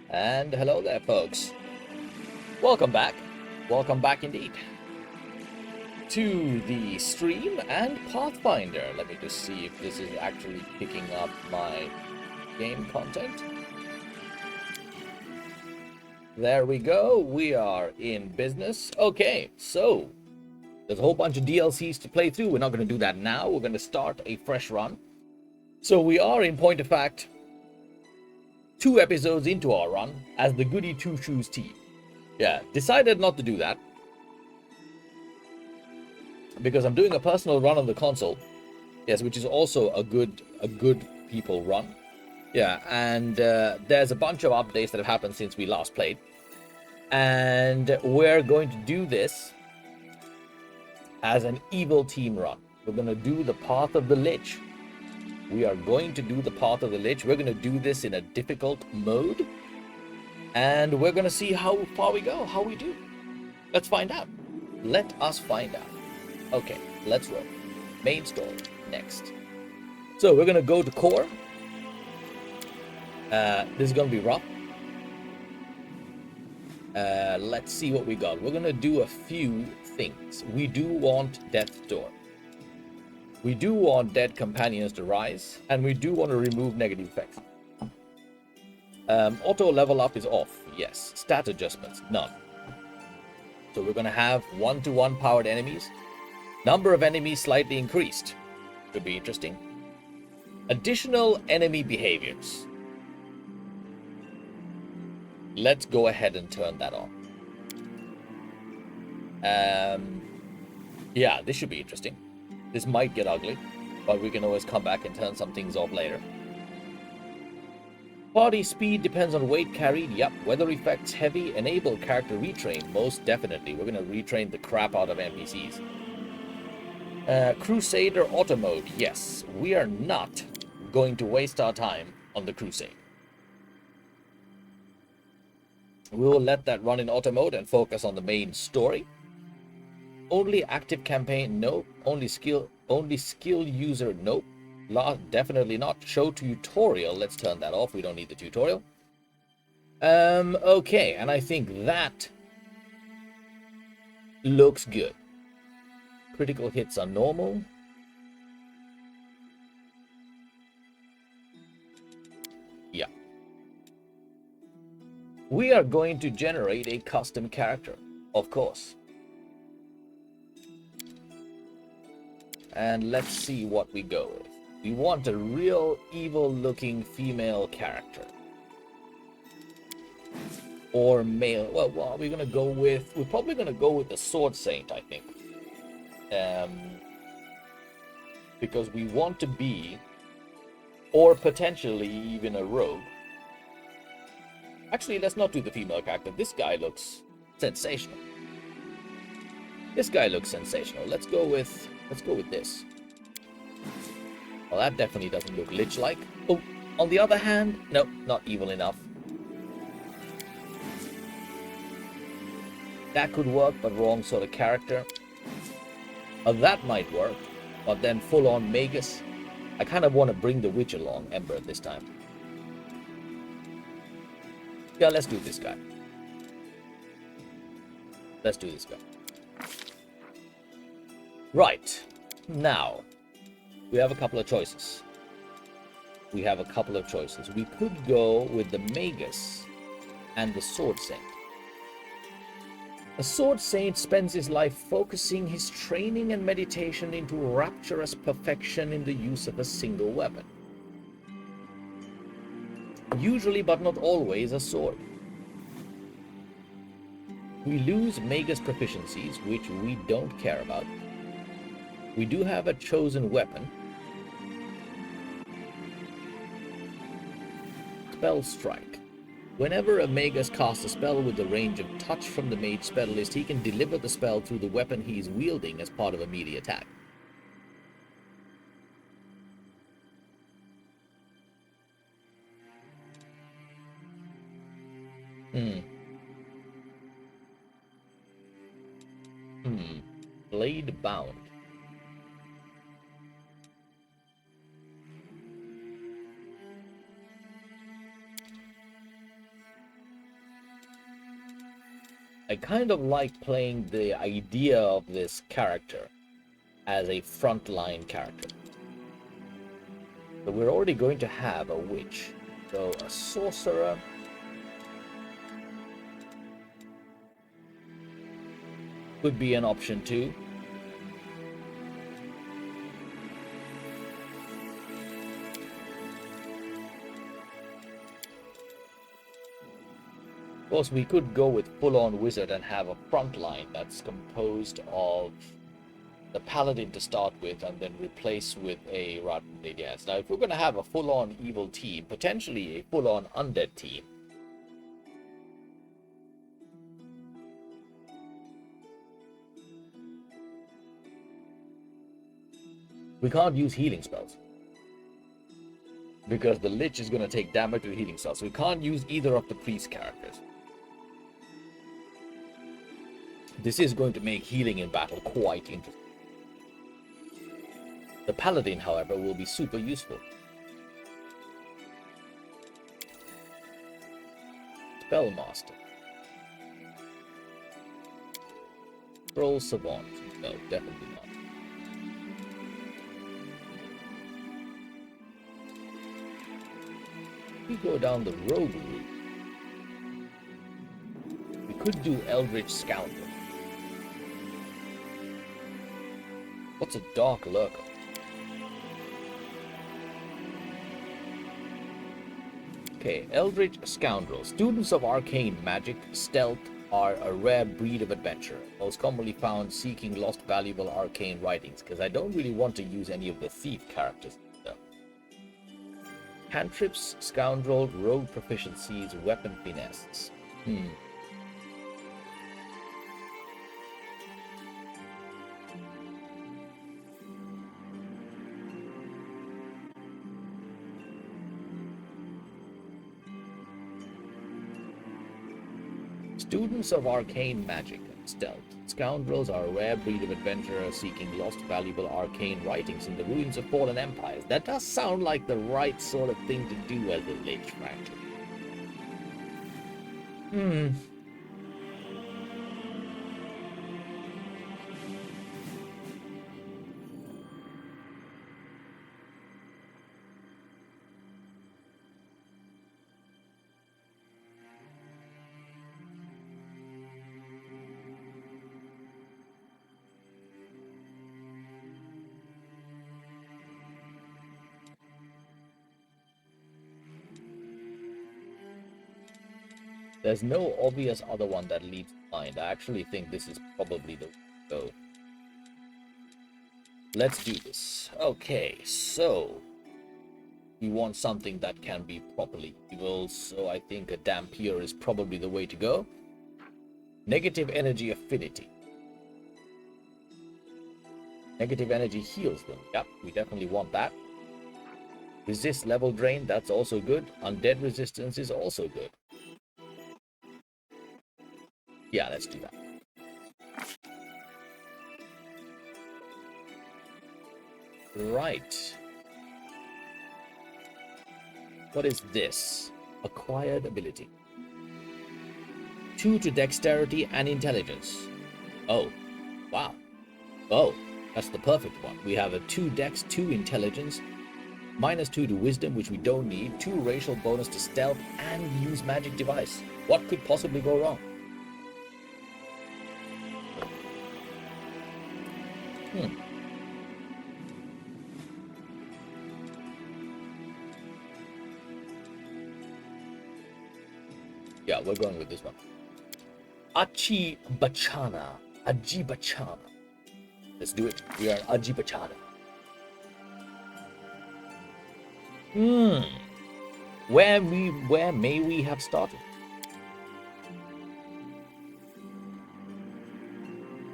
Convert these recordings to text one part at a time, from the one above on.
And hello there, folks. Welcome back. Welcome back indeed to the stream and Pathfinder. Let me just see if this is actually picking up my game content. There we go. We are in business. Okay, so there's a whole bunch of DLCs to play through. We're not going to do that now. We're going to start a fresh run. So we are, in point of fact, 2 episodes into our run as the Goody Two Shoes team. Yeah, decided not to do that because I'm doing a personal run on the console. Yes, which is also a good people run. Yeah, and there's a bunch of updates that have happened since we last played, and we're going to do this as an evil team run. We're going to do the Path of the Lich. We are going to do the Path of the Lich. We're going to do this in a difficult mode. And we're going to see how far we go, how we do. Let's find out. Let us find out. Okay, let's roll. Main story, next. So we're going to go to core. This is going to be rough. Let's see what we got. We're going to do a few things. We do want Death's Door. We do want Dead Companions to rise. And we do want to remove negative effects. Auto level up is off, yes. Stat adjustments, none. So we're going to have 1-to-1 powered enemies. Number of enemies slightly increased. Could be interesting. Additional enemy behaviors. Let's go ahead and turn that on. Yeah, this should be interesting. This might get ugly, but we can always come back and turn some things off later. Party speed depends on weight carried. Yep. Weather effects heavy. Enable character retrain. Most definitely. We're going to retrain the crap out of NPCs. Crusader auto mode. Yes. We are not going to waste our time on the Crusade. We will let that run in auto mode and focus on the main story. Only active campaign. Nope. Only skill user. Nope. Definitely not. Show tutorial. Let's turn that off. We don't need the tutorial. Okay, and I think that looks good. Critical hits are normal. Yeah. We are going to generate a custom character, of course. And let's see what we go with. We want a real evil-looking female character. Or male. Well, what are we going to go with? We're probably going to go with the Sword Saint, I think. Because we want to be, or potentially even a rogue. Actually, let's not do the female character. This guy looks sensational. Let's go with this. Well, that definitely doesn't look lich-like. Oh, on the other hand, no, not evil enough. That could work, but wrong sort of character. That might work, but then full-on Magus. I kind of want to bring the witch along, Ember, this time. Yeah, let's do this guy. Right. Now, we have a couple of choices. We could go with the Magus and the Sword Saint. A Sword Saint spends his life focusing his training and meditation into rapturous perfection in the use of a single weapon. Usually, but not always, a sword. We lose Magus proficiencies, which we don't care about. We do have a chosen weapon. Spell Strike. Whenever a Magus casts a spell with the range of touch from the mage spell list, he can deliver the spell through the weapon he is wielding as part of a melee attack. Blade Bound. I kind of like playing the idea of this character as a frontline character. So we're already going to have a witch. So a sorcerer. Could be an option too. Of course, we could go with full-on wizard and have a front line that's composed of the paladin to start with and then replace with a rotten yes. Now, if we're going to have a full-on evil team, potentially a full-on undead team, we can't use healing spells because the lich is going to take damage to healing spells. So we can't use either of the priest characters. This is going to make healing in battle quite interesting. The paladin, however, will be super useful. Spellmaster. Troll savant. No, definitely not. We go down the rogue route. We could do Eldritch Scoundrel. What's a dark lurker? Okay, Eldritch Scoundrel. Students of arcane magic, stealth are a rare breed of adventurer, most commonly found seeking lost valuable arcane writings, because I don't really want to use any of the thief characters. So. Cantrips, scoundrel, rogue proficiencies, weapon finesses. Students of arcane magic and stealth. Scoundrels are a rare breed of adventurers seeking lost valuable arcane writings in the ruins of fallen empires. That does sound like the right sort of thing to do as a lich, frankly. There's no obvious other one that leads to mind. I actually think this is probably the way to go. Let's do this. Okay, so we want something that can be properly evil, so I think a Dampier is probably the way to go. Negative energy affinity. Negative energy heals them. Yep, we definitely want that. Resist level drain, that's also good. Undead resistance is also good. Yeah, let's do that. Right. What is this? Acquired ability. 2 to dexterity and intelligence. Oh, wow. Oh, that's the perfect one. We have a 2 dex, 2 intelligence, -2 to wisdom, which we don't need, 2 racial bonus to stealth, and use magic device. What could possibly go wrong? Yeah, we're going with this one. Ajibachana. Ajibachana. Let's do it. We are Ajibachana. Where may we have started?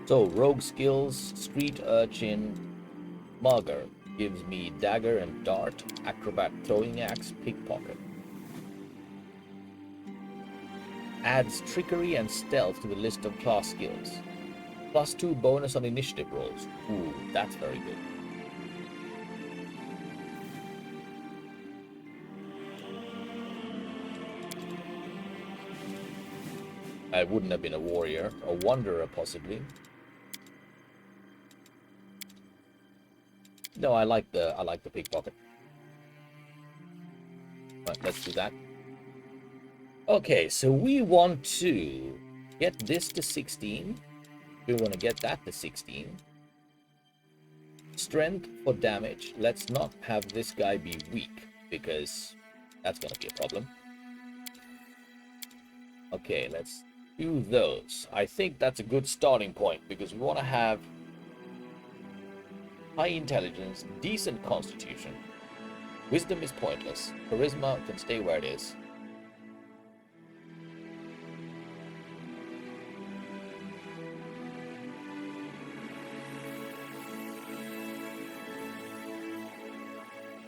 So, rogue skills, street urchin, mugger gives me dagger and dart, acrobat throwing axe, pickpocket. Adds trickery and stealth to the list of class skills. +2 bonus on initiative rolls. Ooh, that's very good. I wouldn't have been a warrior, a wanderer possibly. No, I like the pickpocket. Right, let's do that. Okay, so we want to get this to 16. We want to get that to 16. Strength for damage. Let's not have this guy be weak, because that's going to be a problem. Okay, let's do those. I think that's a good starting point, because we want to have high intelligence, decent constitution. Wisdom is pointless. Charisma can stay where it is.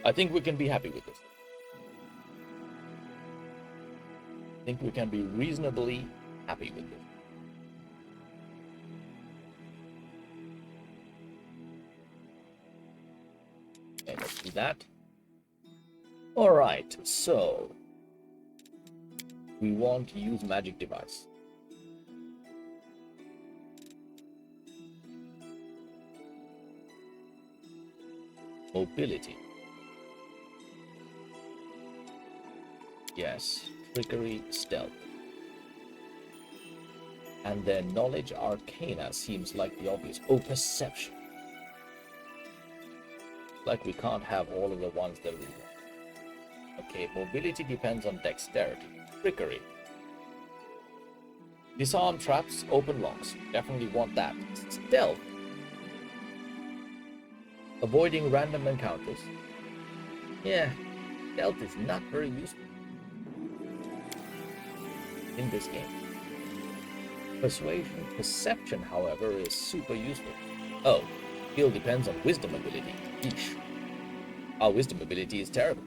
I think we can be happy with this. I think we can be reasonably happy with this. Okay, let's do that. All right, so we want to use magic device. Mobility. Yes, trickery, stealth. And then knowledge, arcana seems like the obvious. Oh, perception. Like we can't have all of the ones that we want. Okay, mobility depends on dexterity. Trickery. Disarm traps, open locks. Definitely want that. Stealth. Avoiding random encounters. Yeah, stealth is not very useful in this game. Persuasion. Perception, however, is super useful. Oh, skill depends on wisdom ability. Eesh. Our wisdom ability is terrible.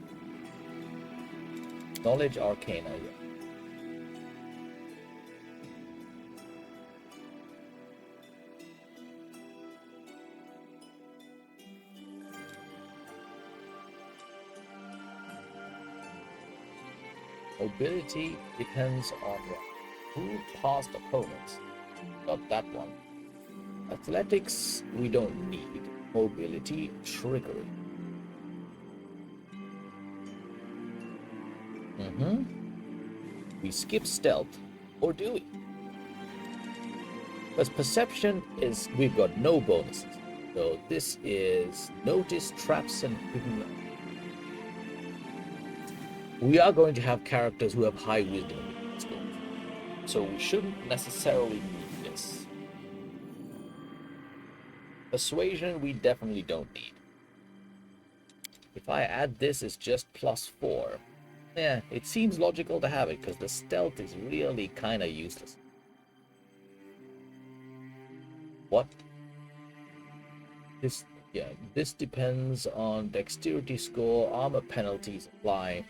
Knowledge, arcana. Mobility depends on who past opponents. Got that one. Athletics, we don't need. Mobility, trickery. We skip stealth, or do we? Because perception is, we've got no bonuses. So this is notice, traps, and hidden. We are going to have characters who have high wisdom skills, so we shouldn't necessarily need this. Persuasion, we definitely don't need. If I add this, it's just +4. Yeah, it seems logical to have it, because the stealth is really kind of useless. What? This depends on dexterity score, armor penalties apply.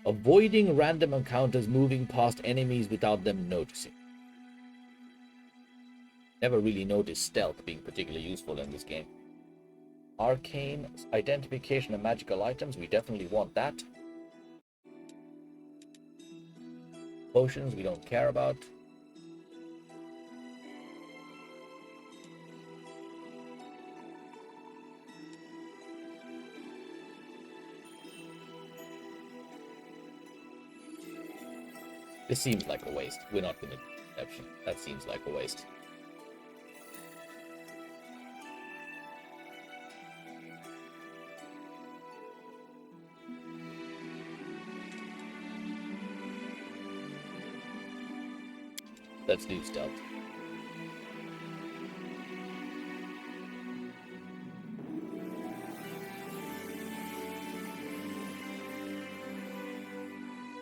Avoiding random encounters, moving past enemies without them noticing. Never really noticed stealth being particularly useful in this game. Arcane, identification of magical items, we definitely want that. Potions, we don't care about. This seems like a waste. We're not going to do perception. That seems like a waste. Let's do stealth.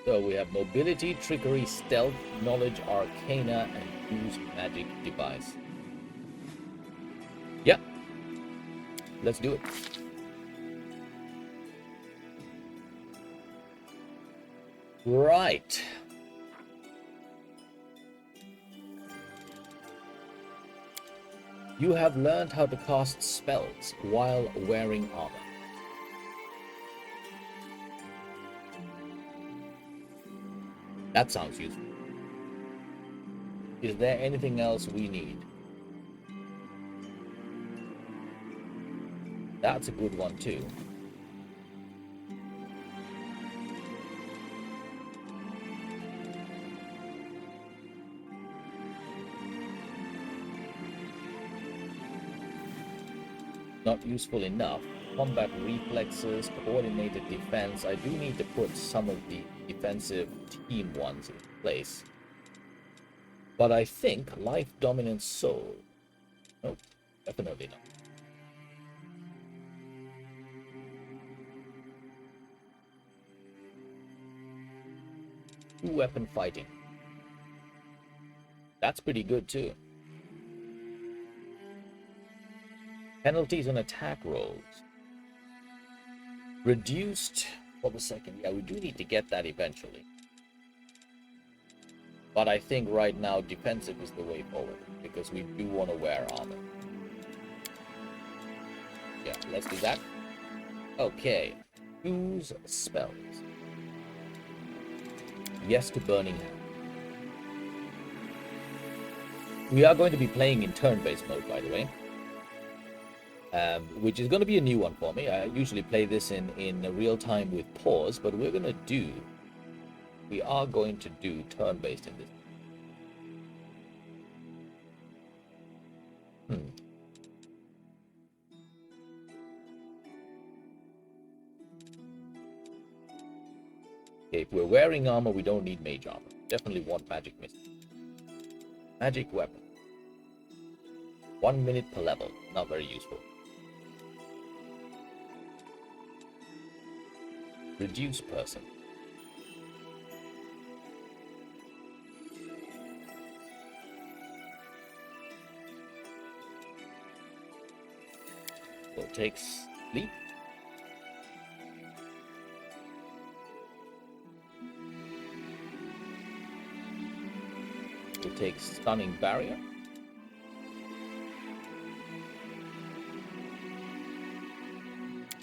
So we have mobility, trickery, stealth, knowledge, arcana, and use magic device. Yeah. Let's do it. Right. You have learned how to cast spells while wearing armor. That sounds useful. Is there anything else we need? That's a good one too. Not useful enough. Combat reflexes, coordinated defense. I do need to put some of the defensive team ones in place. But I think life dominant soul. Nope, definitely not. Two-weapon fighting. That's pretty good too. Penalties on attack rolls. Reduced for the second. Yeah, we do need to get that eventually. But I think right now defensive is the way forward because we do want to wear armor. Yeah, let's do that. Okay. Use spells. Yes to Burning Hand. We are going to be playing in turn-based mode, by the way. Which is going to be a new one for me. I usually play this in real time with pause, but we are going to do turn-based in this. Okay, if we're wearing armor, we don't need mage armor. Definitely want magic missile. Magic weapon. 1 minute per level. Not very useful. Reduce person. We'll take sleep. We'll take stunning barrier.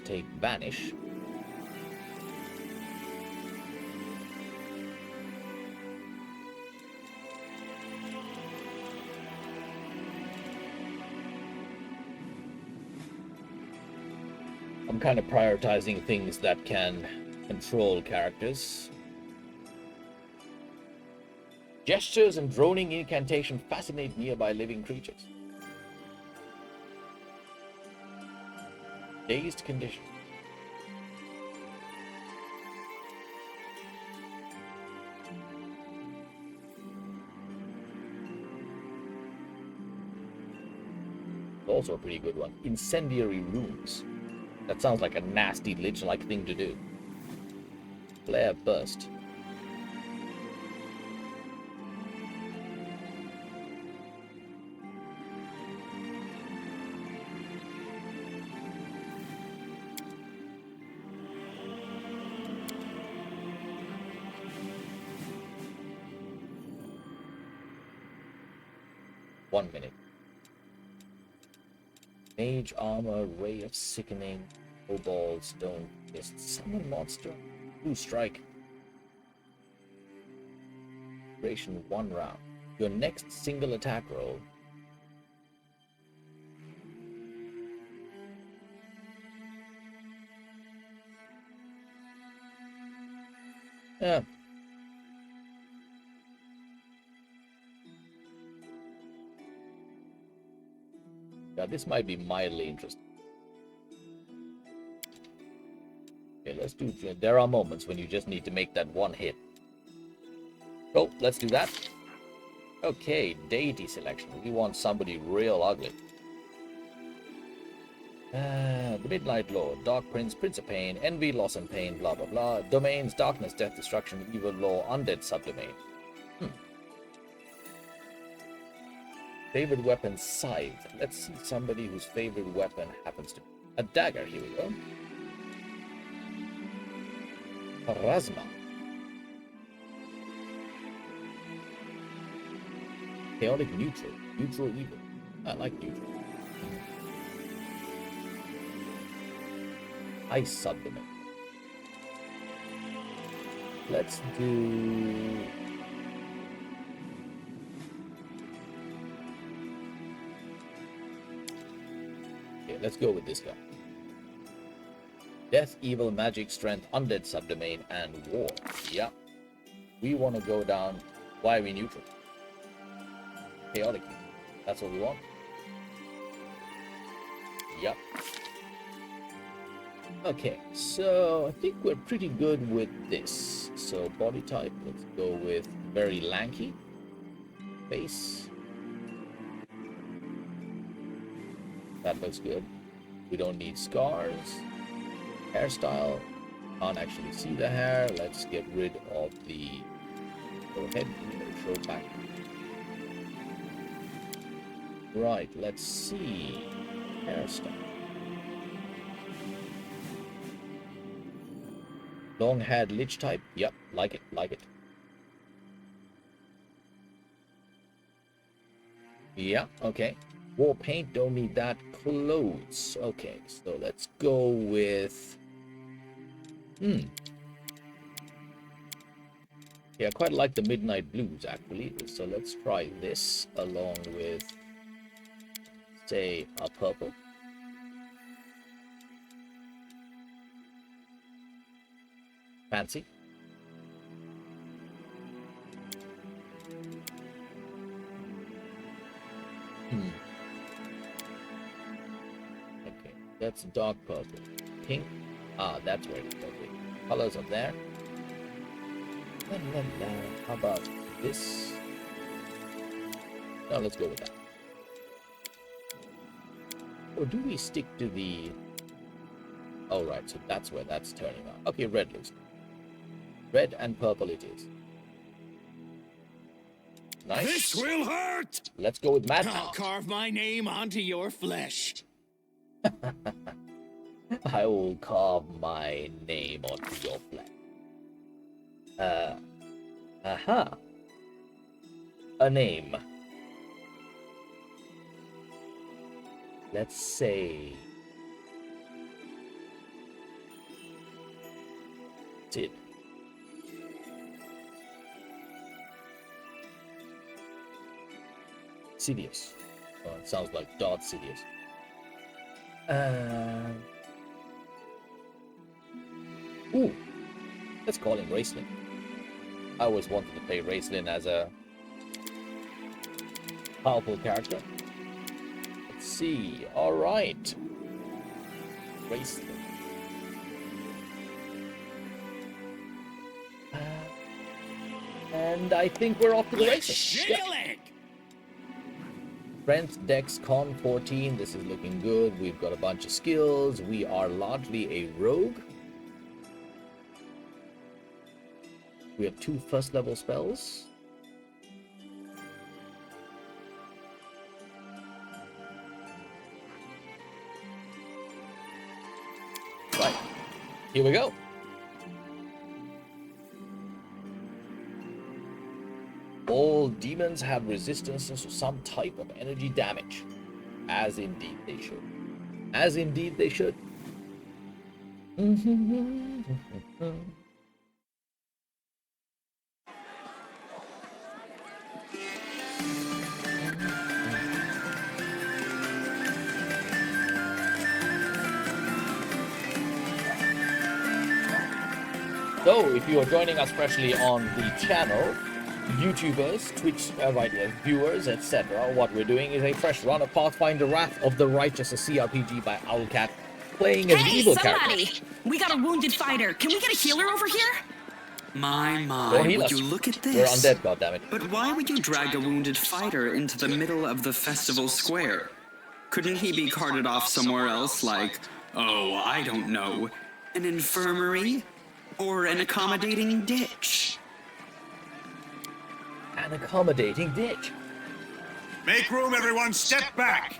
Take vanish. I'm kind of prioritizing things that can control characters. Gestures and droning incantation fascinate nearby living creatures. Dazed condition. Also a pretty good one. Incendiary runes. That sounds like a nasty lich-like thing to do. Flare burst. One minute. Mage armor, ray of sickening, kobold, stone fist, summon monster, blue strike. Duration 1 round. Your next single attack roll. Yeah. Yeah, this might be mildly interesting. Okay, let's do it. There are moments when you just need to make that one hit. Oh, let's do that. Okay, deity selection. We want somebody real ugly. The Midnight Lord, Dark Prince, Prince of Pain, Envy, Loss and Pain, blah blah blah. Domains, Darkness, Death, Destruction, Evil, Law, Undead, Subdomain. Favorite weapon, Scythe. Let's see somebody whose favorite weapon happens to be a dagger. Here we go. Pharasma. Chaotic neutral. Neutral evil. I like neutral. Ice subdomain. Let's do let's go with this guy. Death, evil, magic, strength, undead subdomain, and war. Yeah. We want to go down. Why are we neutral? Chaotic. That's what we want. Yep. Okay, so I think we're pretty good with this. So body type, let's go with very lanky. Face. That looks good. We don't need scars. Hairstyle. Can't actually see the hair. Let's get rid of the head. Show back. Right, let's see. Hairstyle. Long-haired lich type. Yep, like it, like it. Yeah, okay. War paint, don't need that. Clothes. Okay, so let's go with... Yeah, I quite like the midnight blues, actually. So let's try this along with, say, a purple. Fancy. Okay, that's dark purple. Pink. Ah, that's where it's okay. Colors are there. How about this? No, let's go with that. Or do we stick to the... Oh, right, so that's where that's turning on. Okay, red looks good. Red and purple it is. Nice. This will hurt! Let's go with Mad. I'll carve my name onto your flesh. I will carve my name onto your flesh. A name. Let's say... Sid. Sidious. Oh, it sounds like Darth Sidious. Ooh, let's call him Raceland. I always wanted to play Raceland as a powerful character. Let's see. All right, Raceland. And I think we're off to the races. Yeah. Strength, Dex, Con 14. This is looking good. We've got a bunch of skills. We are largely a rogue. We have 2 first-level spells. Right. Here we go. All demons have resistance to some type of energy damage. As indeed they should. As indeed they should. So, if you are joining us freshly on the channel, YouTubers, Twitch viewers, etc., what we're doing is a fresh run of Pathfinder Wrath of the Righteous, a CRPG by Owlcat, playing as an evil character. We got a wounded fighter. Can we get a healer over here? My, would you look at this? We're undead, goddammit. But why would you drag a wounded fighter into the middle of the festival square? Couldn't he be carted off somewhere else, like, oh, I don't know, an infirmary? Or an accommodating ditch? An accommodating ditch. Make room, everyone. Step back.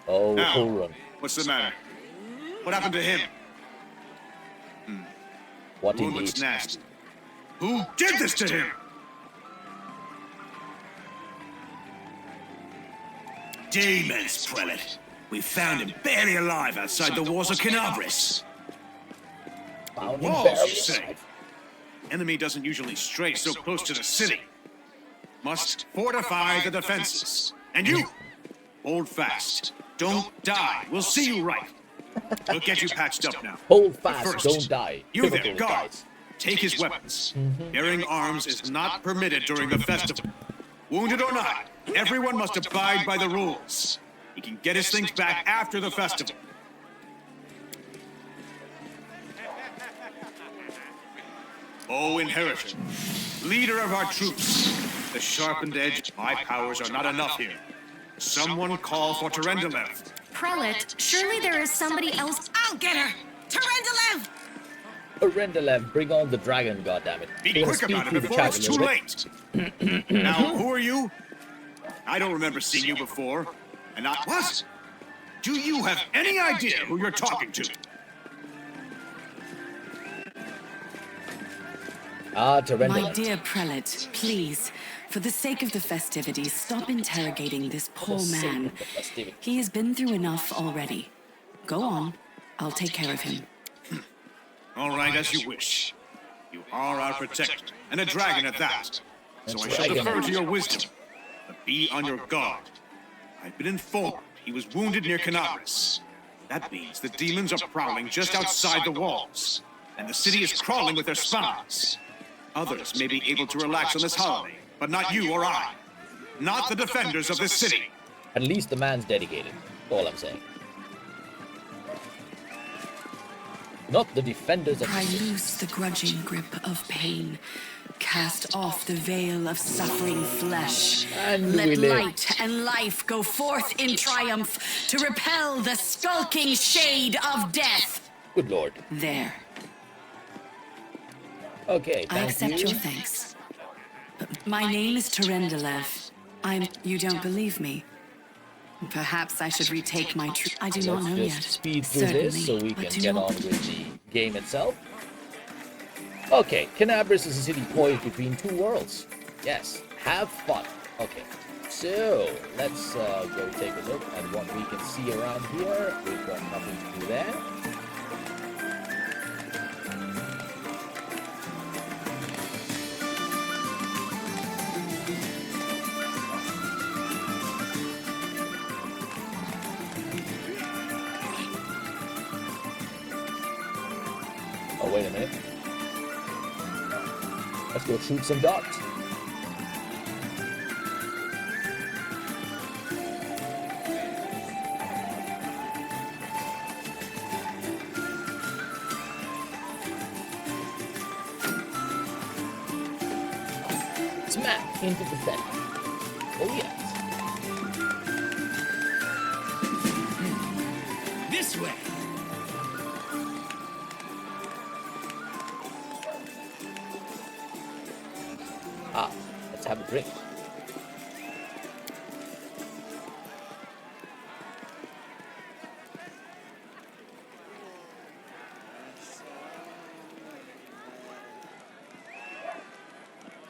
Oh, Now, cool run. what's the matter? What happened to him? What Wound looks indeed? nasty. Who did this to him? Demons, Prelate. We found him barely alive outside the walls of Canabris. Found him Walls, barely you say? alive. Enemy doesn't usually stray so close to the city. Must fortify the defenses. And you, hold fast. Don't die. We'll see you right. We'll get you patched up now. Hold But fast, first, don't die. You there, Pivotal guard. advice. Take his weapons. Bearing arms is not permitted during the festival. Wounded or not, everyone must abide by the rules. He can get his things back after the festival. O Inheritor, leader of our troops, the sharpened edge, my powers are not enough here. Someone call for Terendelev. Prelate, surely there is somebody else. I'll get her! Terendelev! Rendelev, bring on the dragon, goddammit. Be We're gonna quick speed about it through the before chat it's a too little bit. late. Now, who are you? I don't remember seeing you before. And I... What? Do you have any idea who you're talking to? Ah, My Terendelev. dear prelate, please, for the sake of the festivities, stop interrogating this poor man. He has been through enough already. Go on. I'll take care of him. All right, as you wish. You are our protector, and a dragon at that. So I shall Dragon. defer to your wisdom. But be on your guard. I've been informed he was wounded near Canabris. That means the demons are prowling just outside the walls, and the city is crawling with their spawns. Others may be able to relax on this holiday, but not you or I. Not the defenders of this city. At least the man's dedicated. All I'm saying. Not the defenders of Pry loose the grudging grip of pain. Cast off the veil of suffering flesh. And Let we live. light and life go forth in triumph to repel the skulking shade of death. Good lord. There. Okay, I thank accept you. your thanks. My name is Terendelev. You don't believe me? Perhaps I should retake my I do not Let's know just yet. speed through Certainly, this so we but can do get not- on with the game itself. Okay, Canabris is a city poised between two worlds. Yes, have fun. Okay, so let's go take a look at what we can see around here. We've got nothing to do there. Oh, wait a minute. Let's go shoot some dogs. Smack into the center. Oh, yes. This way. Ah, let's have a drink.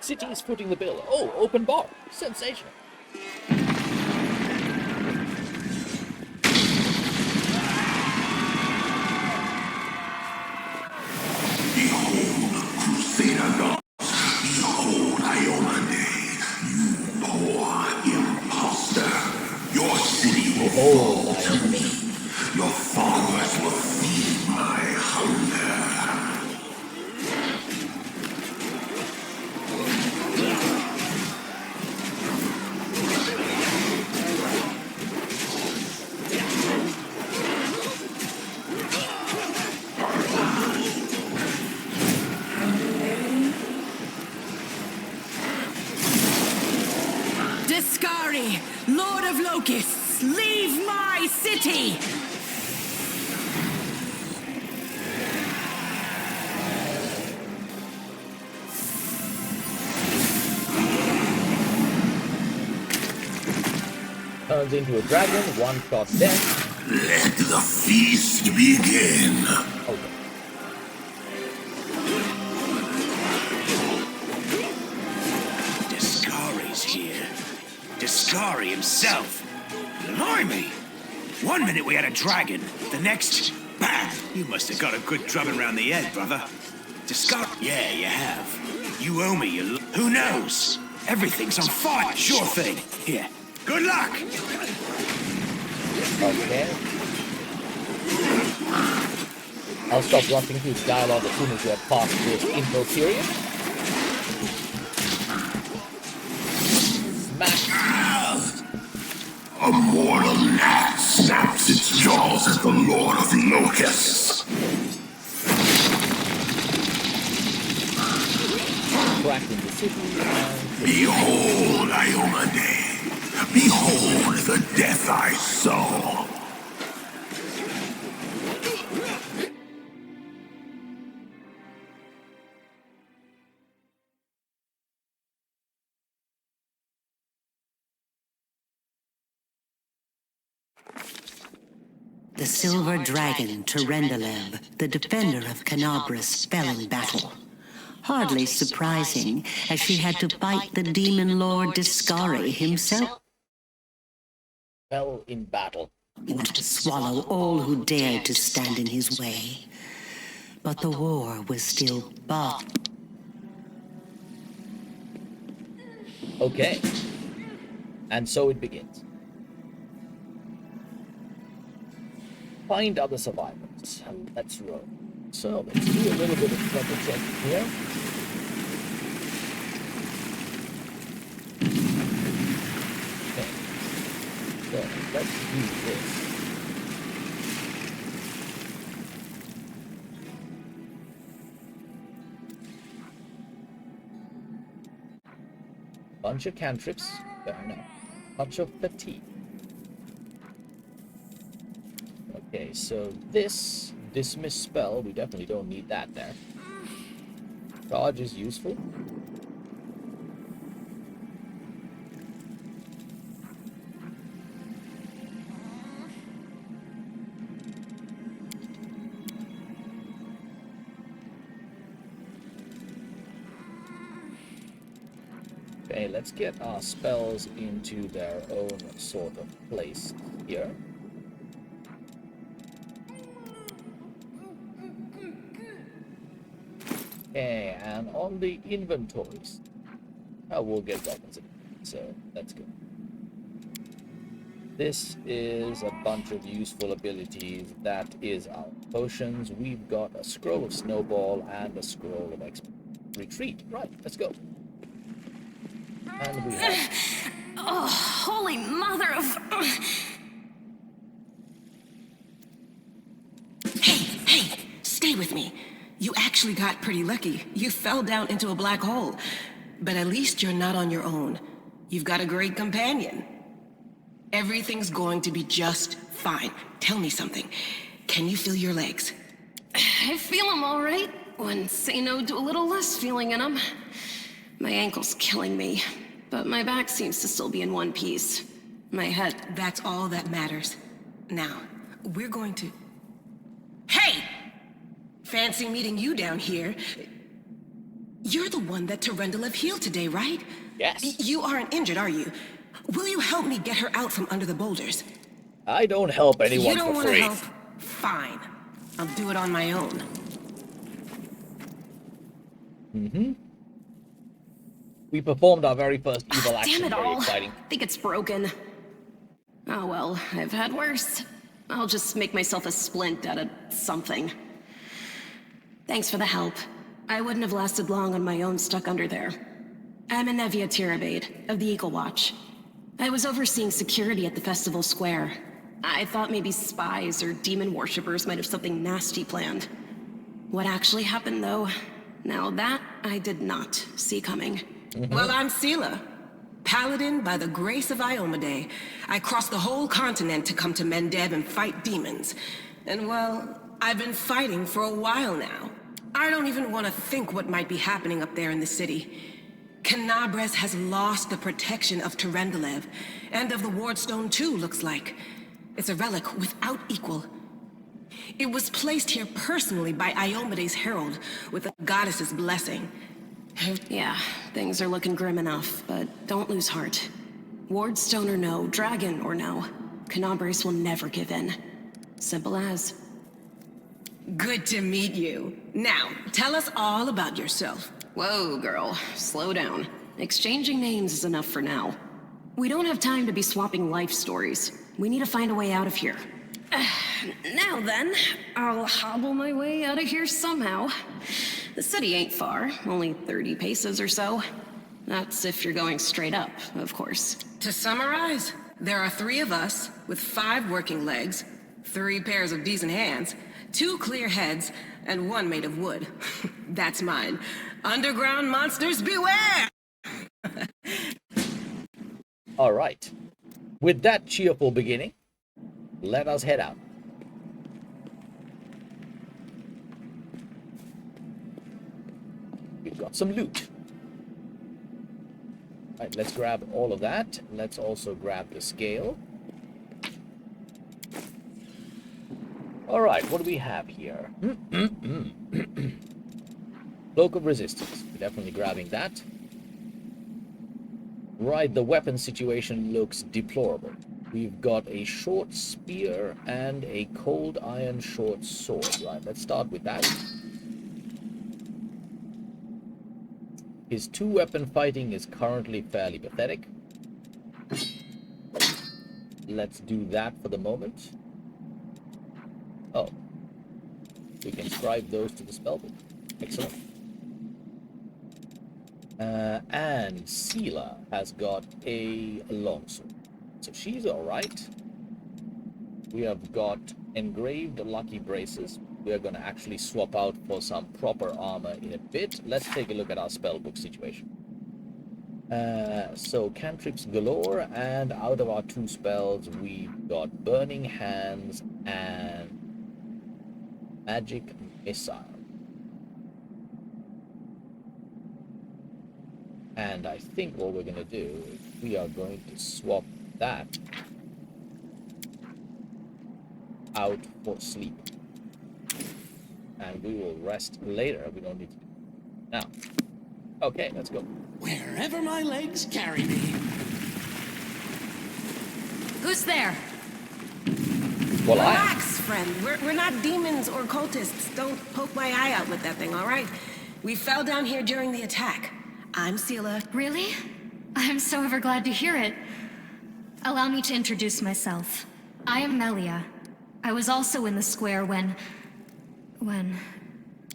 City is footing the bill. Oh, open bar. Sensational. Crusader gods, behold Iomade, you poor imposter. Your city will fall to me. Your followers will feed my hunger. Discari, Lord of Locusts, leave my city! Turns into a dragon, one shot death. Let the feast begin. Okay. Discari's here. Discari himself. Blimey! One minute we had a dragon, the next, bam! You must have got a good drubbing round the head, brother. Discari? Yeah, you have. You owe me, who knows? Everything's on fire. Sure thing. Here. Good luck! Okay. I'll stop rushing through the dialogue as soon as we have passed this intro period. Smash! A mortal gnat snaps its jaws at the Lord of Locusts. Cracking the city and... Behold, Iomade. Behold the death I saw. The silver dragon, Terendalev, the defender of Canabras, fell in battle. Hardly surprising, as she had to fight the demon lord Discari himself. Fell in battle. He wanted to swallow all who dared to stand in his way. But the war was still fought. Okay. And so it begins. Find other survivors. And let's roll. So let's do a little bit of clever check here. Okay. So let's do this. Bunch of cantrips. Fair enough. Bunch of fatigue. Okay, so this dismiss spell, we definitely don't need that there. Dodge is useful. Okay, let's get our spells into their own sort of place here. Okay, and on the inventories, we'll get weapons in, so that's good. This is a bunch of useful abilities. That is our potions. We've got a scroll of snowball and a scroll of retreat. Right, let's go. And we have... Oh, holy mother of... Hey, stay with me. You actually got pretty lucky. You fell down into a black hole. But at least you're not on your own. You've got a great companion. Everything's going to be just fine. Tell me something. Can you feel your legs? I feel them all right. When say no to a little less feeling in them. My ankle's killing me, but my back seems to still be in one piece. My head... That's all that matters. Now, we're going to... Hey! Fancy meeting you down here. You're the one that Terendalev healed today, right? Yes. You aren't injured, are you? Will you help me get her out from under the boulders? I don't help anyone You don't for want free. to help? Fine. I'll do it on my own. Mm-hmm. We performed our very first evil action. Damn it Very all. exciting. I think it's broken. Oh well, I've had worse. I'll just make myself a splint out of something. Thanks for the help. I wouldn't have lasted long on my own stuck under there. I'm Anevia Tirabade, of the Eagle Watch. I was overseeing security at the festival square. I thought maybe spies or demon worshippers might have something nasty planned. What actually happened, though? Now that I did not see coming. Well, I'm Sela. Paladin by the grace of Iomade. I crossed the whole continent to come to Mendev and fight demons. And well, I've been fighting for a while now. I don't even want to think what might be happening up there in the city. Canabras has lost the protection of Terendalev, and of the Wardstone too, looks like. It's a relic without equal. It was placed here personally by Iomade's herald, with the goddess's blessing. Yeah, things are looking grim enough, but don't lose heart. Wardstone or no, dragon or no, Canabras will never give in. Simple as. Good to meet you. Now, tell us all about yourself. Whoa, girl, slow down. Exchanging names is enough for now. We don't have time to be swapping life stories. We need to find a way out of here. Now then, I'll hobble my way out of here somehow. The city ain't far, only 30 paces or so. That's if you're going straight up, of course. To summarize, there are 3 of us with 5 working legs, 3 pairs of decent hands, 2 clear heads, and 1 made of wood. That's mine. Underground monsters beware! All right. With that cheerful beginning, let us head out. We've got some loot. All right, let's grab all of that. Let's also grab the scale. All right, what do we have here? Cloak of Resistance. We're definitely grabbing that. Right, the weapon situation looks deplorable. We've got a short spear and a cold iron short sword. Right, let's start with that. His 2-weapon fighting is currently fairly pathetic. Let's do that for the moment. Oh. We can scribe those to the spellbook. Excellent. And Sela has got a longsword. So she's alright. We have got engraved lucky braces. We are going to actually swap out for some proper armor in a bit. Let's take a look at our spellbook situation. So cantrips galore, and out of our 2 spells, we've got Burning Hands and Magic Missile. And I think what we're going to do is we are going to swap that out for sleep. And we will rest later. We don't need to do it now. Okay, let's go. Wherever my legs carry me. Who's there? Well, Relax, friend. We're not demons or cultists. Don't poke my eye out with that thing, all right? We fell down here during the attack. I'm Sela. Really? I'm so ever glad to hear it. Allow me to introduce myself. I am Melia. I was also in the square when...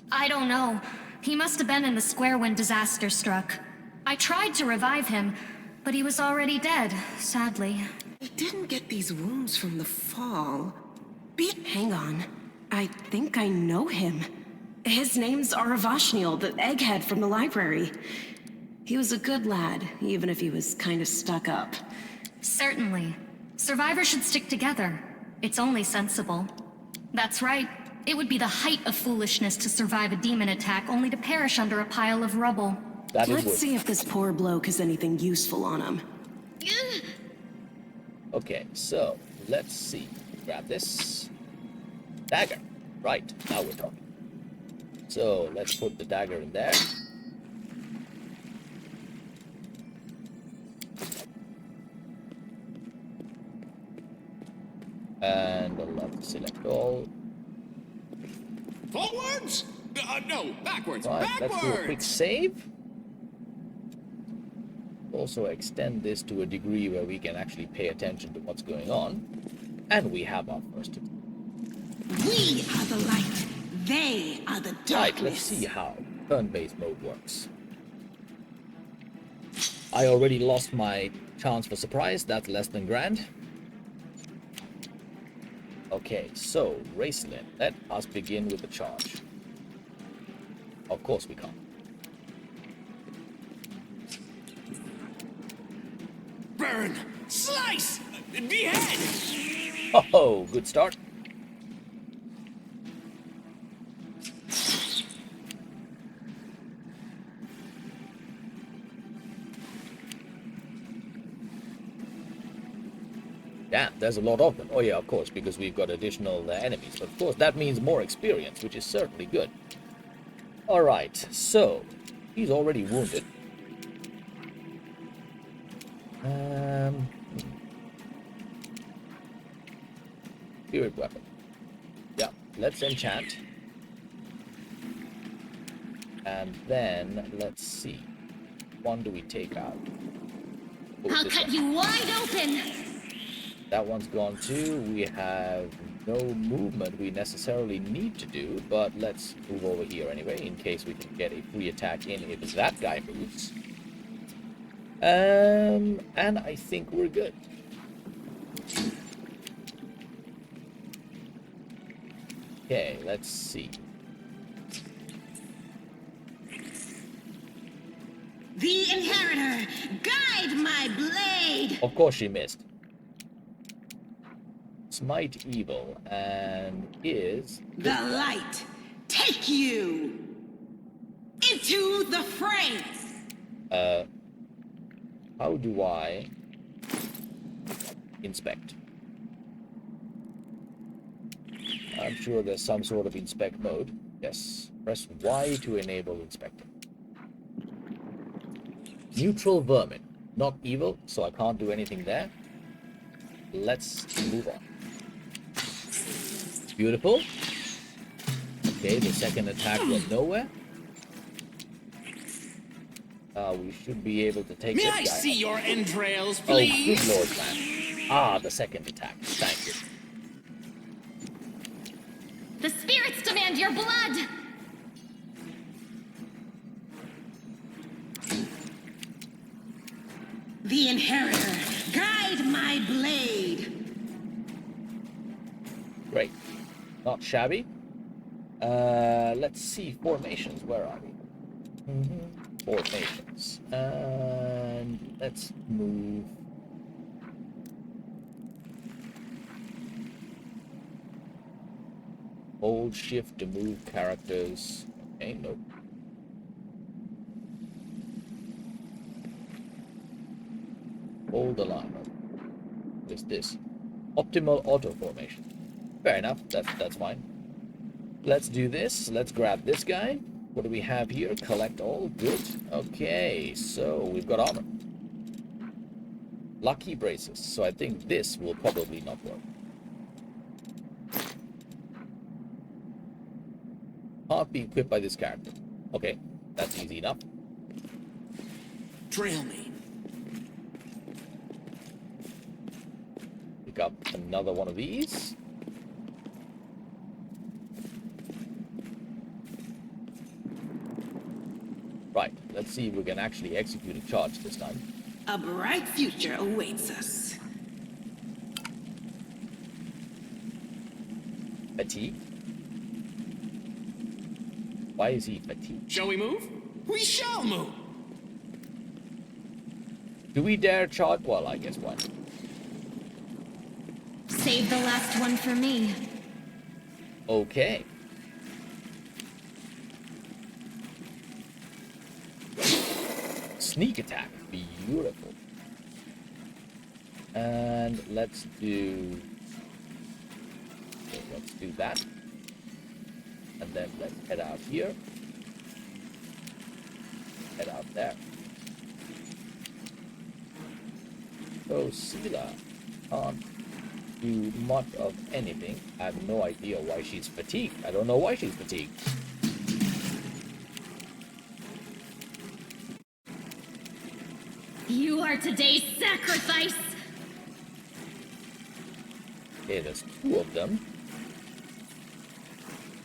I don't know. He must have been in the square when disaster struck. I tried to revive him, but he was already dead, sadly. He didn't get these wounds from the fall. Hang on. I think I know him. His name's Aravashniel, the egghead from the library. He was a good lad, even if he was kind of stuck up. Certainly. Survivors should stick together. It's only sensible. That's right. It would be the height of foolishness to survive a demon attack only to perish under a pile of rubble. Let's see if this poor bloke has anything useful on him. Okay, so let's see. Grab this. Dagger. Right, now we're talking. So let's put the dagger in there. And let's select all. Forwards? No, backwards. Right, Backwards! let's do a quick save. Also extend this to a degree where we can actually pay attention to what's going on. And we have our first. We are the light. They are the darkness. Right, let's see how turn-based mode works. I already lost my chance for surprise. That's less than grand. Okay, so, Raceland, let us begin with the charge. Of course we can't. Burn! Slice! Behead! Oh, good start. Damn, there's a lot of them. Oh yeah, of course, because we've got additional enemies. But of course, that means more experience, which is certainly good. Alright, so, he's already wounded. Spirit weapon. Yeah, let's enchant. And then, let's see. One do we take out? Oh, I'll cut you wide open! That one's gone too. We have no movement we necessarily need to do, but let's move over here anyway, in case we can get a free attack in if that guy moves. And I think we're good. Okay, let's see. The Inheritor, guide my blade! Of course she missed. Smite evil, and is... The light, take you into the fray! How do I inspect? I'm sure there's some sort of inspect mode. Yes. Press Y to enable inspector. Neutral vermin. Not evil, so I can't do anything there. Let's move on. Beautiful. Okay, the second attack went nowhere. We should be able to take May this I guy see out. your entrails, Oh, please? good lord, man. Ah, the second attack. Thank you. The spirits demand your blood! The Inheritor, guide my blade! Great. Not shabby. Let's see. Formations. Where are we? Formations. And let's move. Hold shift to move characters. Okay, nope. Hold the line. What is this? Optimal auto formation. Fair enough. That's fine. Let's do this. Let's grab this guy. What do we have here? Collect all. Good. Okay, so we've got armor. Lucky braces. So I think this will probably not work. Can't be equipped by this character. Okay, that's easy enough. Trail me. Pick up another one of these. Right, let's see if we can actually execute a charge this time. A bright future awaits us. Fatigue. Why is he fatigued? Shall we move? We shall move! Do we dare charge? Well, I guess why not. Save the last one for me. Okay. Sneak attack. Beautiful. And let's do... Okay, let's do that. And then let's head out here. Head out there. So Sela can't do much of anything. I have no idea why she's fatigued. I don't know why she's fatigued. You are today's sacrifice! Okay, there's two of them.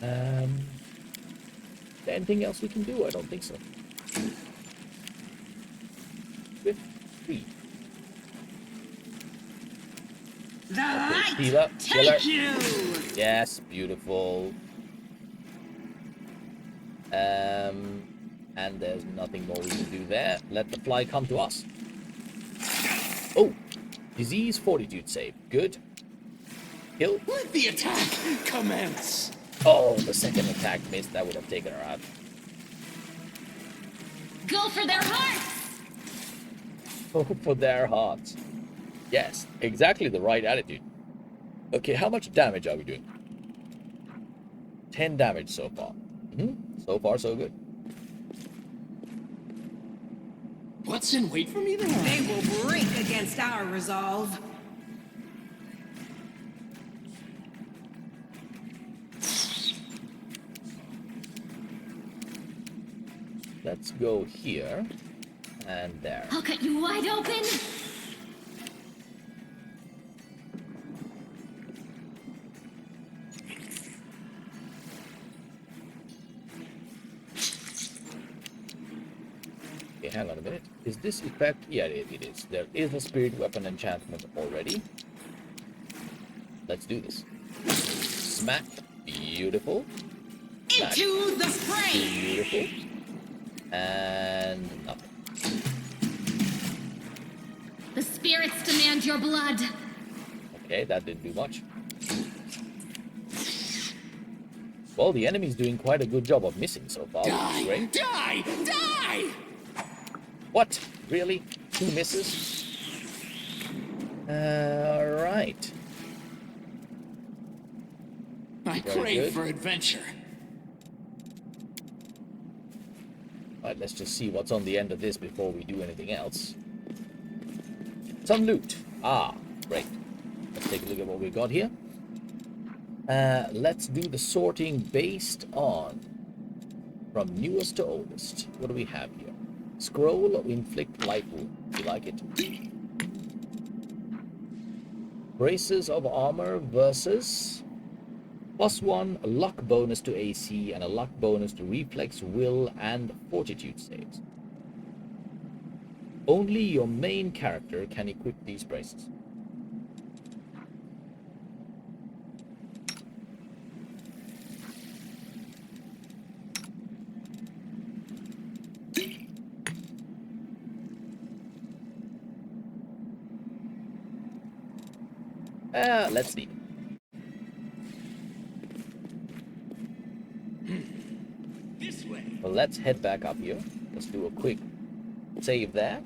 Is there anything else we can do? I don't think so. With 3. The light, Sela, take you! Yes, beautiful. And there's nothing more we can do there. Let the fly come to us. Oh, disease fortitude save. Good. Kill. Let the attack commence! Oh, the second attack missed. That would have taken her out. Go for their hearts! Oh, for their hearts. Yes, exactly the right attitude. Okay, how much damage are we doing? 10 damage so far. So far, so good. What's in wait for me there? They will break against our resolve. Let's go here and there. I'll cut you wide open! Okay, hang on a minute. Is this effect? Yeah, it is. There is a spirit weapon enchantment already. Let's do this. Smack. Beautiful. Smack. Into the fray! Beautiful. And nothing. The spirits demand your blood. Okay, that didn't do much. Well, the enemy's doing quite a good job of missing so far, which is great. Die! Die! What? Really? 2 misses? Alright. I Very crave good. for adventure. Alright, let's just see what's on the end of this before we do anything else. Some loot. Ah, great. Let's take a look at what we got here. Let's do the sorting based on from newest to oldest. What do we have here? Scroll of inflict light wound. You like it? Braces of armor versus +1 luck bonus to AC and a luck bonus to reflex, will, and fortitude saves. Only your main character can equip these braces. Let's see. This way. Well, let's head back up here. Let's do a quick save there.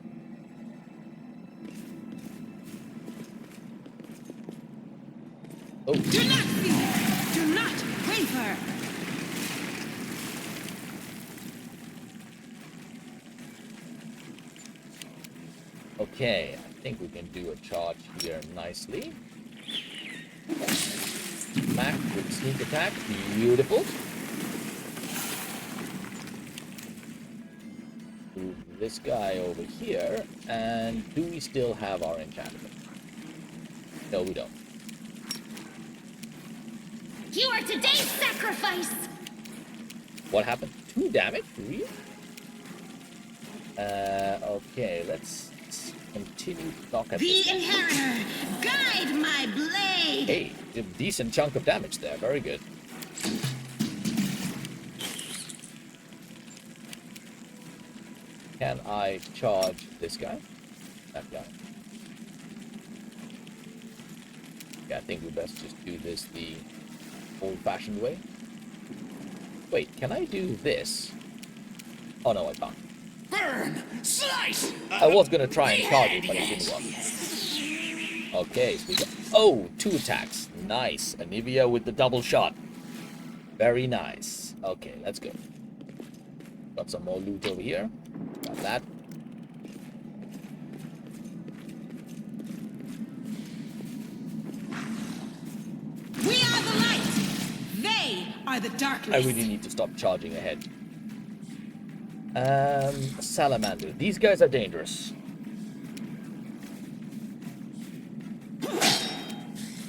Oh, Do not fear! Do not waver! okay. I think we can do a charge here nicely. Smack with sneak attack. Beautiful. Move this guy over here. And do we still have our enchantment? No, we don't. You are today's sacrifice! What happened? 2 damage? Really? Okay, let's continue to knock at The this guy. Inheritor! Guide my blade! Hey, a decent chunk of damage there. Very good. Can I charge this guy? That guy. Yeah, I think we best just do this the old-fashioned way. Wait, can I do this? Oh no, I can't. Burn! Slice! I was gonna try and charge it, but it didn't work. Okay, so we got... Oh, 2 attacks. Nice. Anivia with the double shot. Very nice. Okay, let's go. Got some more loot over here. Got that. We are the light! They are the darkness! I really need to stop charging ahead. Salamander. These guys are dangerous.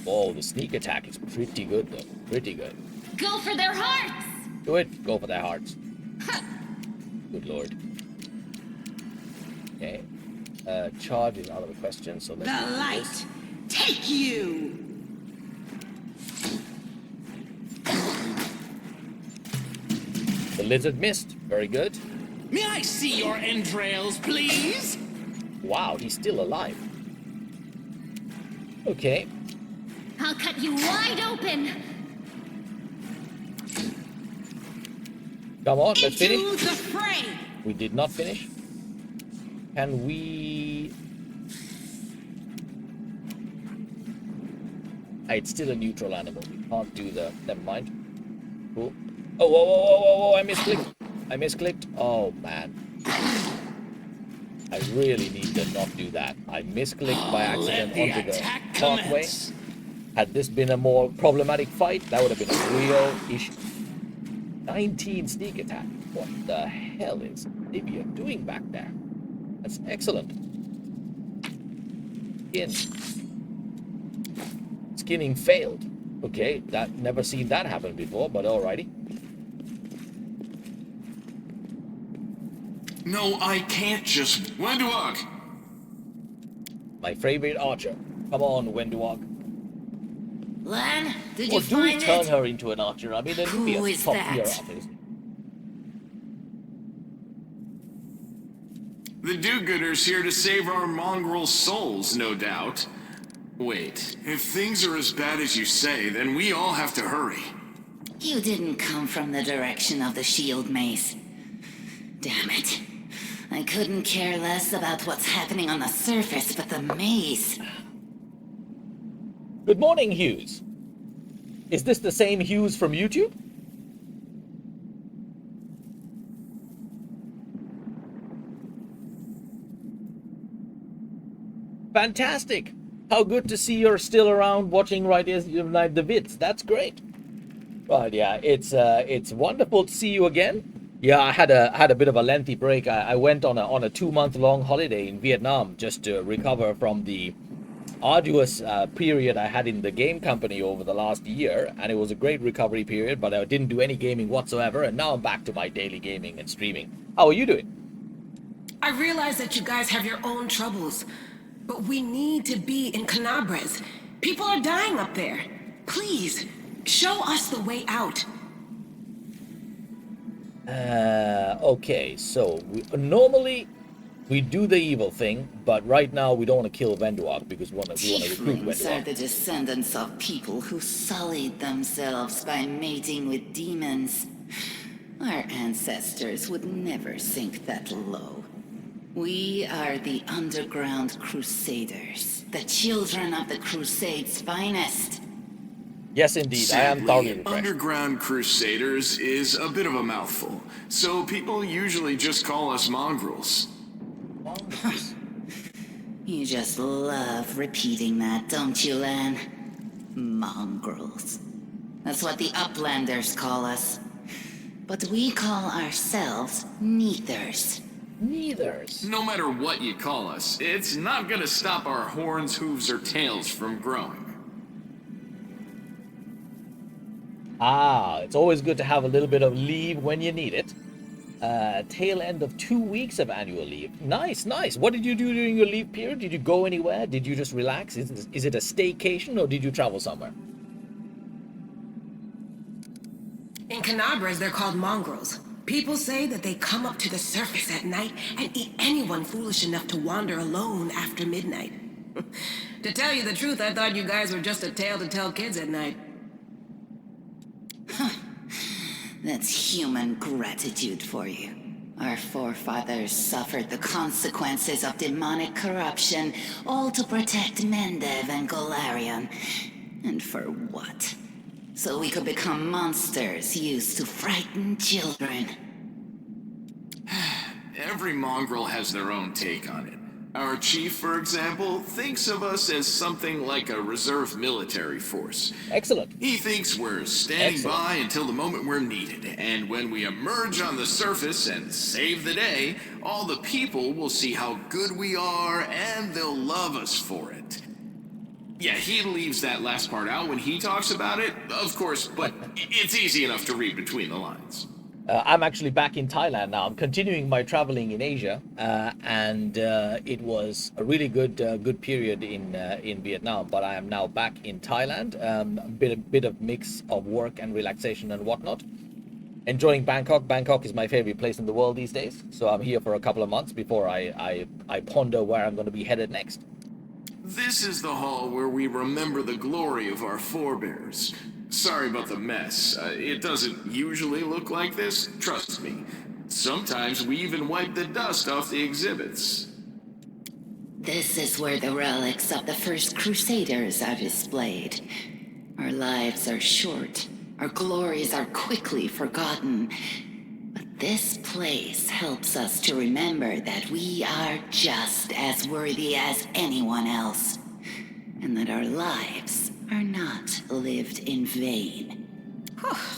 Oh, the sneak attack is pretty good, though. Pretty good. Go for their hearts! Do it. Go for their hearts. Good lord. Okay. Charge is out of the question, so let's The do light! this. Take you! The lizard missed. Very good. May I see your entrails, please? Wow, he's still alive. Okay. I'll cut you wide open! Come on, let's finish. Into the fray! We did not finish. Can we... It's still a neutral animal. We can't do the... Never mind. Cool. Oh, whoa, whoa, whoa, whoa, whoa, I misclicked. I misclicked. Oh, man. I really need to not do that. I misclicked by accident onto the pathway. Had this been a more problematic fight, that would have been a real issue. 19 sneak attack. What the hell is Nibia doing back there? That's excellent. Skin. Skinning failed. Okay, that never seen that happen before, but alrighty. No, I can't just... Wenduok! My favorite archer. Come on, Wenduok. Lan, did Or you do we find turn it? her into an archer? I mean, Who Anubia's is top that? tier artist. The do-gooders here to save our mongrel souls, no doubt. Wait, if things are as bad as you say, then we all have to hurry. You didn't come from the direction of the shield mace. Damn it. I couldn't care less about what's happening on the surface, but the maze... Good morning, Hughes. Is this the same Hughes from YouTube? Fantastic! How good to see you're still around watching right as you like the vids. That's great. Right, yeah, it's wonderful to see you again. Yeah, I had a bit of a lengthy break. I went on a 2-month-long holiday in Vietnam just to recover from the arduous period I had in the game company over the last year, and it was a great recovery period, but I didn't do any gaming whatsoever, and now I'm back to my daily gaming and streaming. How are you doing? I realize that you guys have your own troubles, but we need to be in Canabres. People are dying up there. Please, show us the way out. Okay, so normally we do the evil thing, but right now we don't want to kill Venduak because we want to recruit Tieflings are Venduak. the descendants of people who sullied themselves by mating with demons. Our ancestors would never sink that low. We are the underground crusaders, the children of the Crusade's finest. Yes, indeed, I am thoroughly Sadly, refreshed. Underground Crusaders is a bit of a mouthful, so people usually just call us mongrels. You just love repeating that, don't you, Lan? Mongrels. That's what the Uplanders call us. But we call ourselves Neithers. Neithers. No matter what you call us, it's not gonna stop our horns, hooves, or tails from growing. Ah, it's always good to have a little bit of leave when you need it. Tail end of 2 weeks of annual leave. Nice, nice. What did you do during your leave period? Did you go anywhere? Did you just relax? Is it a staycation or did you travel somewhere? In Canabres, they're called mongrels. People say that they come up to the surface at night and eat anyone foolish enough to wander alone after midnight. To tell you the truth, I thought you guys were just a tale to tell kids at night. That's human gratitude for you. Our forefathers suffered the consequences of demonic corruption, all to protect Mendev and Golarion. And for what? So we could become monsters used to frighten children. Every mongrel has their own take on it. Our chief, for example, thinks of us as something like a reserve military force. Excellent. He thinks we're standing Excellent. by until the moment we're needed, and when we emerge on the surface and save the day, all the people will see how good we are, and they'll love us for it. Yeah, he leaves that last part out when he talks about it, of course, but it's easy enough to read between the lines. I'm actually back in Thailand now. I'm continuing my traveling in Asia, and it was a really good period in Vietnam. But I am now back in Thailand. A bit of mix of work and relaxation and whatnot. Enjoying Bangkok. Bangkok is my favorite place in the world these days. So I'm here for a couple of months before I ponder where I'm going to be headed next. This is the hall where we remember the glory of our forebears. Sorry about the mess. It doesn't usually look like this, trust me. Sometimes we even wipe the dust off the exhibits. This is where the relics of the first Crusaders are displayed. Our lives are short. Our glories are quickly forgotten. But this place helps us to remember that we are just as worthy as anyone else. And that our lives are not lived in vain.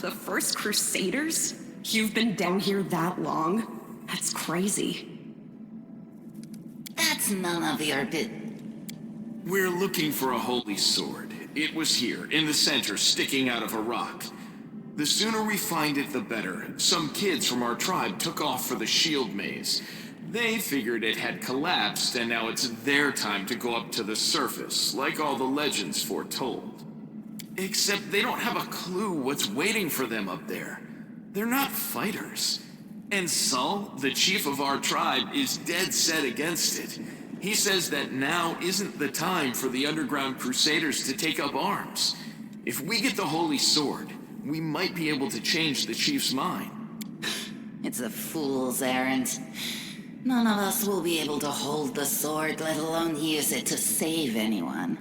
The first Crusaders? You've been down here that long? That's crazy. That's none of your bit. We're looking for a holy sword. It was here, in the center, sticking out of a rock. The sooner we find it, the better. Some kids from our tribe took off for the shield maze. They figured it had collapsed, and now it's their time to go up to the surface, like all the legends foretold. Except they don't have a clue what's waiting for them up there. They're not fighters. And Sul, the chief of our tribe, is dead set against it. He says that now isn't the time for the underground crusaders to take up arms. If we get the holy sword, we might be able to change the chief's mind. It's a fool's errand. None of us will be able to hold the sword, let alone use it to save anyone.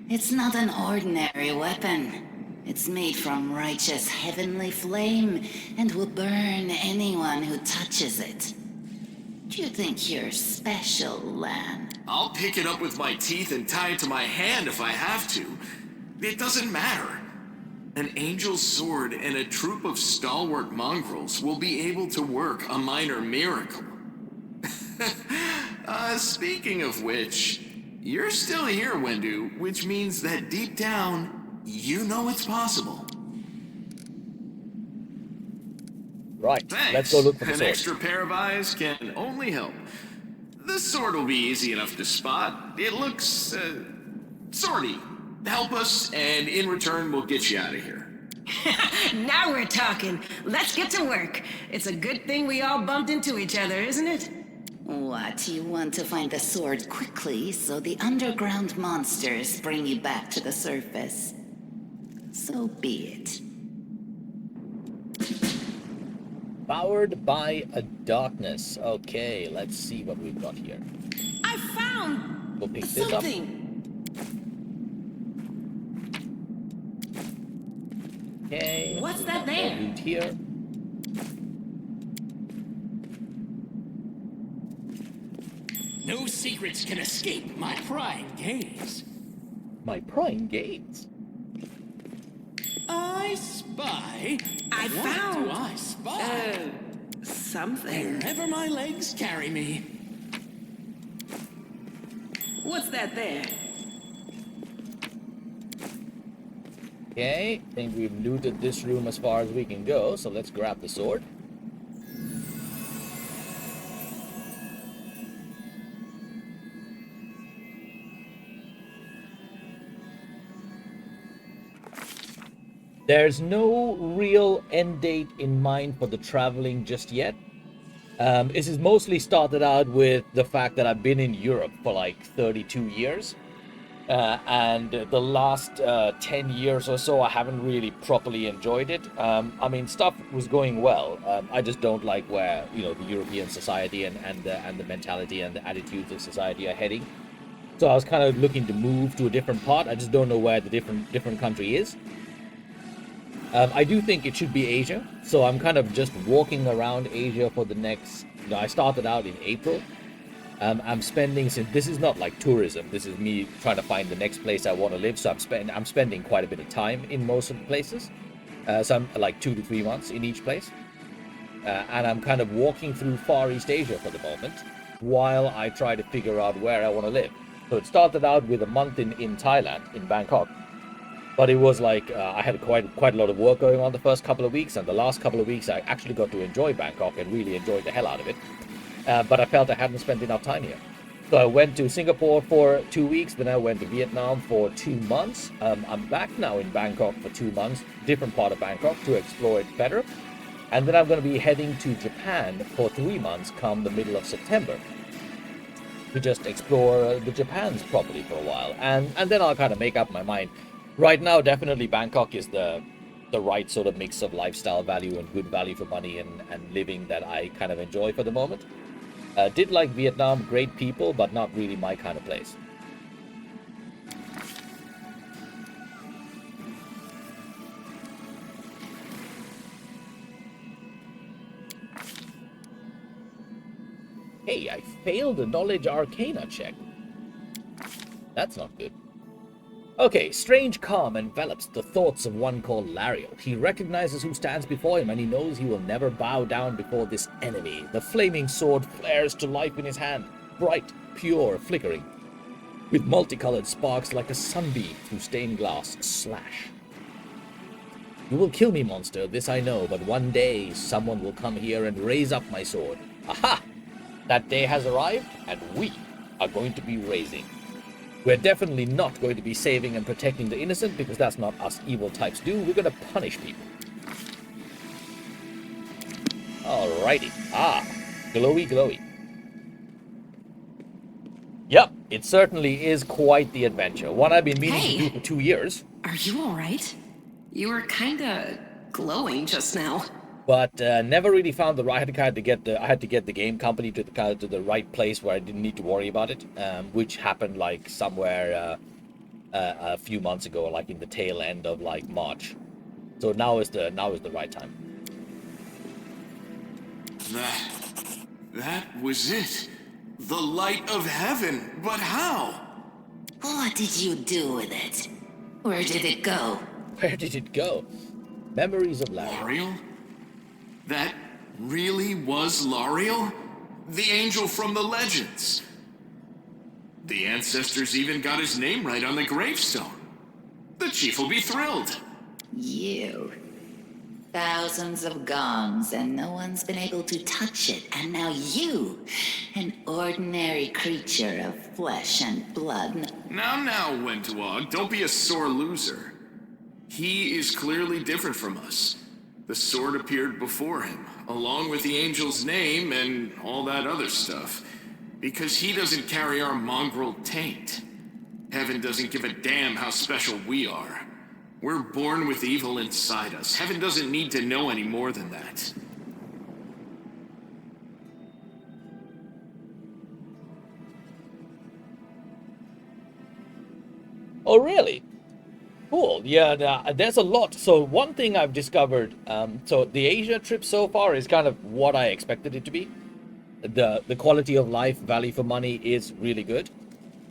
It's not an ordinary weapon. It's made from righteous heavenly flame and will burn anyone who touches it. Do you think you're special, Lan? I'll pick it up with my teeth and tie it to my hand if I have to. It doesn't matter. An angel's sword and a troop of stalwart mongrels will be able to work a minor miracle. Speaking of which, you're still here, Wendu, which means that deep down, you know it's possible. Right, Thanks. let's go look for the An sword. extra pair of eyes can only help. The sword will be easy enough to spot. It looks, sorty. Help us, and in return, we'll get you out of here. Now we're talking. Let's get to work. It's a good thing we all bumped into each other, isn't it? What, you want to find the sword quickly so the underground monsters bring you back to the surface? So be it. Powered by a darkness. Okay, let's see what we've got here. I found We'll pick this up. something. Okay. What's that there? Loot here. No secrets can escape my prying gaze. My prying gaze. I spy. I What found, do I spy? something. Wherever my legs carry me. What's that there? Okay, I think we've looted this room as far as we can go, so let's grab the sword. There's no real end date in mind for the traveling just yet. This is mostly started out with the fact that I've been in Europe for like 32 years. And the last 10 years or so, I haven't really properly enjoyed it. I mean, stuff was going well. I just don't like where, you know, the European society and the mentality and the attitudes of society are heading. So I was kind of looking to move to a different part. I just don't know where the different country is. I do think it should be Asia. So I'm kind of just walking around Asia for the next... You know, I started out in April. I'm spending, since this is not like tourism, this is me trying to find the next place I want to live. So I'm spending quite a bit of time in most of the places. So I'm like 2 to 3 months in each place. And I'm kind of walking through Far East Asia for the moment, while I try to figure out where I want to live. So it started out with a month in Thailand, in Bangkok. But it was like, I had quite a lot of work going on the first couple of weeks, and the last couple of weeks I actually got to enjoy Bangkok and really enjoyed the hell out of it. But I felt I hadn't spent enough time here. So I went to Singapore for 2 weeks, then I went to Vietnam for 2 months. I'm back now in Bangkok for 2 months, different part of Bangkok, to explore it better. And then I'm going to be heading to Japan for 3 months come the middle of September, to just explore the Japans properly for a while. And then I'll kind of make up my mind. Right now, definitely Bangkok is the right sort of mix of lifestyle value and good value for money and living that I kind of enjoy for the moment. Did like Vietnam, great people, but not really my kind of place. Hey, I failed a Knowledge Arcana check. That's not good. Okay, strange calm envelops the thoughts of one called Lariel. He recognizes who stands before him, and he knows he will never bow down before this enemy. The flaming sword flares to life in his hand, bright, pure, flickering, with multicolored sparks like a sunbeam through stained glass. Slash. You will kill me, monster, this I know, but one day someone will come here and raise up my sword. Aha! That day has arrived, and we are going to be raising. We're definitely not going to be saving and protecting the innocent, because that's not us evil types do. We're going to punish people. Alrighty. Ah, glowy, glowy. Yep, it certainly is quite the adventure. One I've been meaning to do for 2 years. Are you all right? You were kinda glowing just now. But never really found the right. I had to get the game company to the right place where I didn't need to worry about it, which happened like somewhere a few months ago, like in the tail end of like March. So now is the right time. That was it. The light of heaven. But how? What did you do with it? Where did it go? Where did it go? Memories of Larry. Lariel? That really was Lariel? The angel from the legends. The ancestors even got his name right on the gravestone. The chief will be thrilled. You. Thousands of gongs and no one's been able to touch it. And now you, an ordinary creature of flesh and blood. Now, Wendwog, don't be a sore loser. He is clearly different from us. The sword appeared before him, along with the angel's name and all that other stuff. Because he doesn't carry our mongrel taint. Heaven doesn't give a damn how special we are. We're born with evil inside us. Heaven doesn't need to know any more than that. Oh, really? Cool. Yeah, there's a lot. So one thing I've discovered, so the Asia trip so far is kind of what I expected it to be. The quality of life, value for money is really good.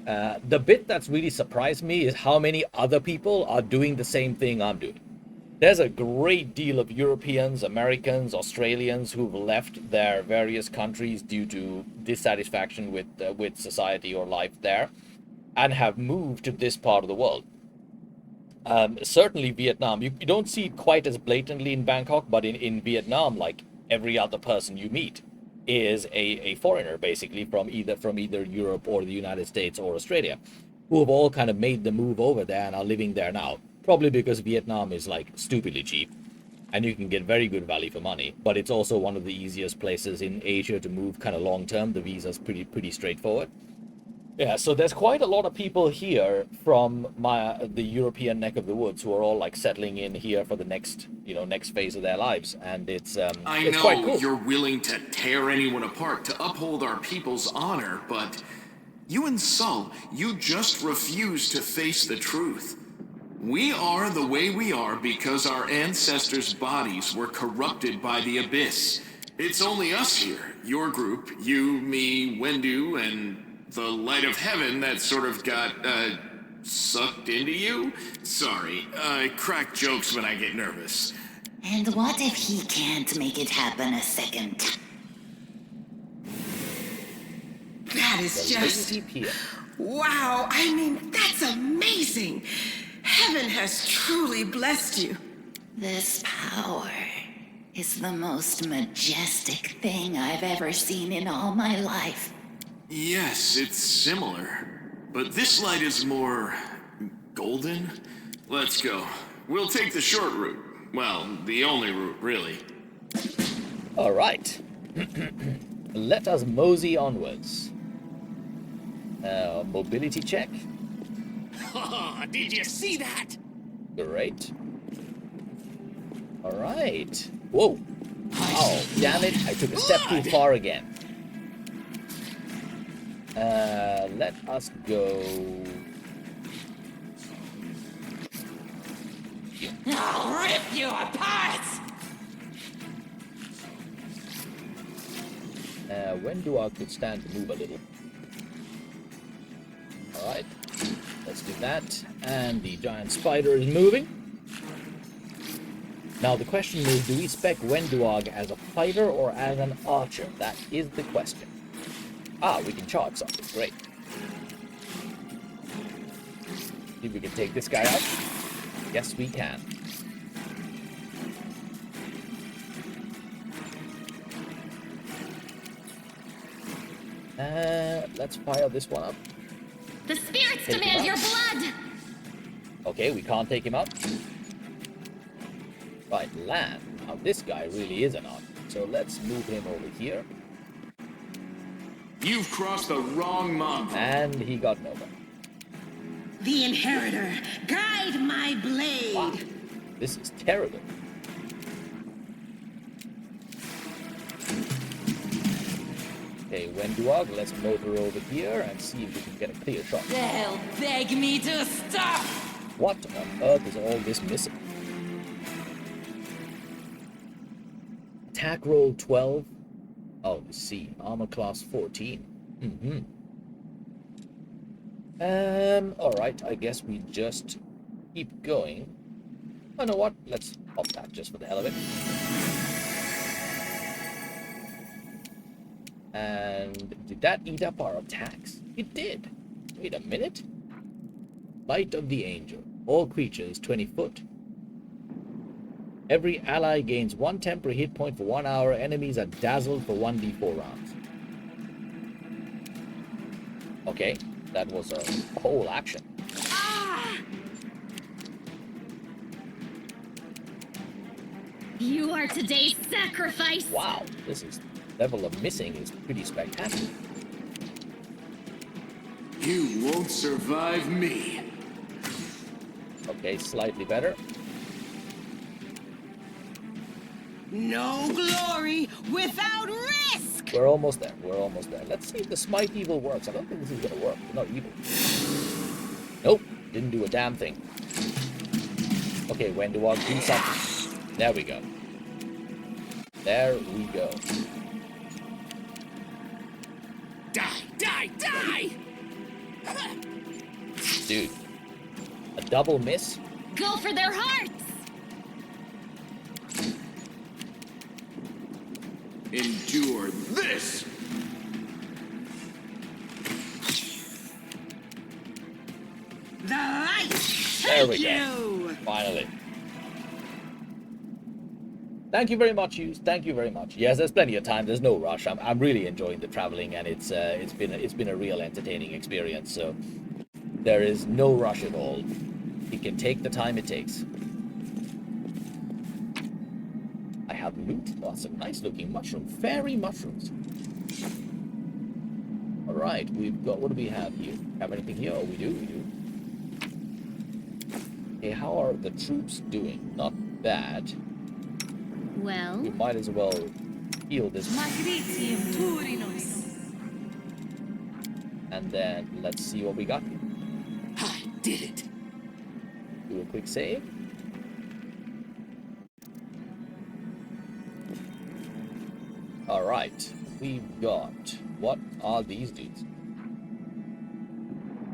The bit that's really surprised me is how many other people are doing the same thing I'm doing. There's a great deal of Europeans, Americans, Australians who've left their various countries due to dissatisfaction with society or life there, and have moved to this part of the world. Certainly Vietnam. You don't see it quite as blatantly in Bangkok, but in Vietnam, like every other person you meet is a foreigner, basically from either Europe or the United States or Australia, who have all kind of made the move over there and are living there now. Probably because Vietnam is like stupidly cheap, and you can get very good value for money. But it's also one of the easiest places in Asia to move kind of long term. The visa's pretty straightforward. Yeah, so there's quite a lot of people here from the European neck of the woods who are all like settling in here for the next phase of their lives, and it's quite cool. You're willing to tear anyone apart to uphold our people's honor, but you and Sol, you just refuse to face the truth. We are the way we are because our ancestors' bodies were corrupted by the Abyss. It's only us here, your group, you, me, Wendu, and the light of heaven that sort of got, sucked into you? Sorry, I crack jokes when I get nervous. And what if he can't make it happen a second time? That is just... Wow, I mean, that's amazing! Heaven has truly blessed you. This power is the most majestic thing I've ever seen in all my life. Yes, it's similar. But this light is more... golden? Let's go. We'll take the short route. Well, the only route, really. Alright. Let us mosey onwards. Mobility check. Oh, did you see that? Great. Alright. Whoa. Oh, damn it. I took a step too far again. Let us go... I'll rip you apart! Wendwog could stand to move a little. Alright. Let's do that. And the giant spider is moving. Now the question is, do we spec Wendwog as a fighter or as an archer? That is the question. Ah, we can charge something. Great. See if we can take this guy out. Yes, we can. Let's fire this one up. The spirits Take him demand out. your blood! Okay, we can't take him out. Right, land. Now this guy really is an odd. So let's move him over here. You've crossed the wrong month. And he got nowhere. The Inheritor, guide my blade. Wow, this is terrible. Okay, Wenduog, let's motor over here and see if we can get a clear shot. They'll beg me to stop. What on earth is all this missing? Attack roll 12. Oh, I see. Armor class 14. Alright, I guess we just keep going. Oh, know what? Let's pop that just for the hell of it. And did that eat up our attacks? It did. Wait a minute. Light of the Angel. All creatures 20 foot. Every ally gains 1 temporary hit point for 1 hour. Enemies are dazzled for 1d4 rounds. Okay, that was a whole action. You are today's sacrifice! Wow, this is level of missing is pretty spectacular. You won't survive me. Okay, slightly better. No glory without risk! We're almost there. We're almost there. Let's see if the Smite Evil works. I don't think this is going to work. It's not evil. Nope. Didn't do a damn thing. Okay, Wenduog, do something. There we go. There we go. Die, die, die! Dude. A double miss? Go for their hearts! Endure this! The light! There we Thank go. you! Finally. Thank you very much, Hughes. Thank you very much. Yes, there's plenty of time. There's no rush. I'm really enjoying the traveling, and it's been a real entertaining experience. So there is no rush at all. You can take the time it takes. I have loot. Oh, some nice looking mushroom. Fairy mushrooms. All right, we've got. What do we have here? Have anything here? Oh, we do. We do. Okay, how are the troops doing? Not bad. Well, We might as well heal this. And then let's see what we got. I did it. Do a quick save. Alright, we've got... What are these dudes?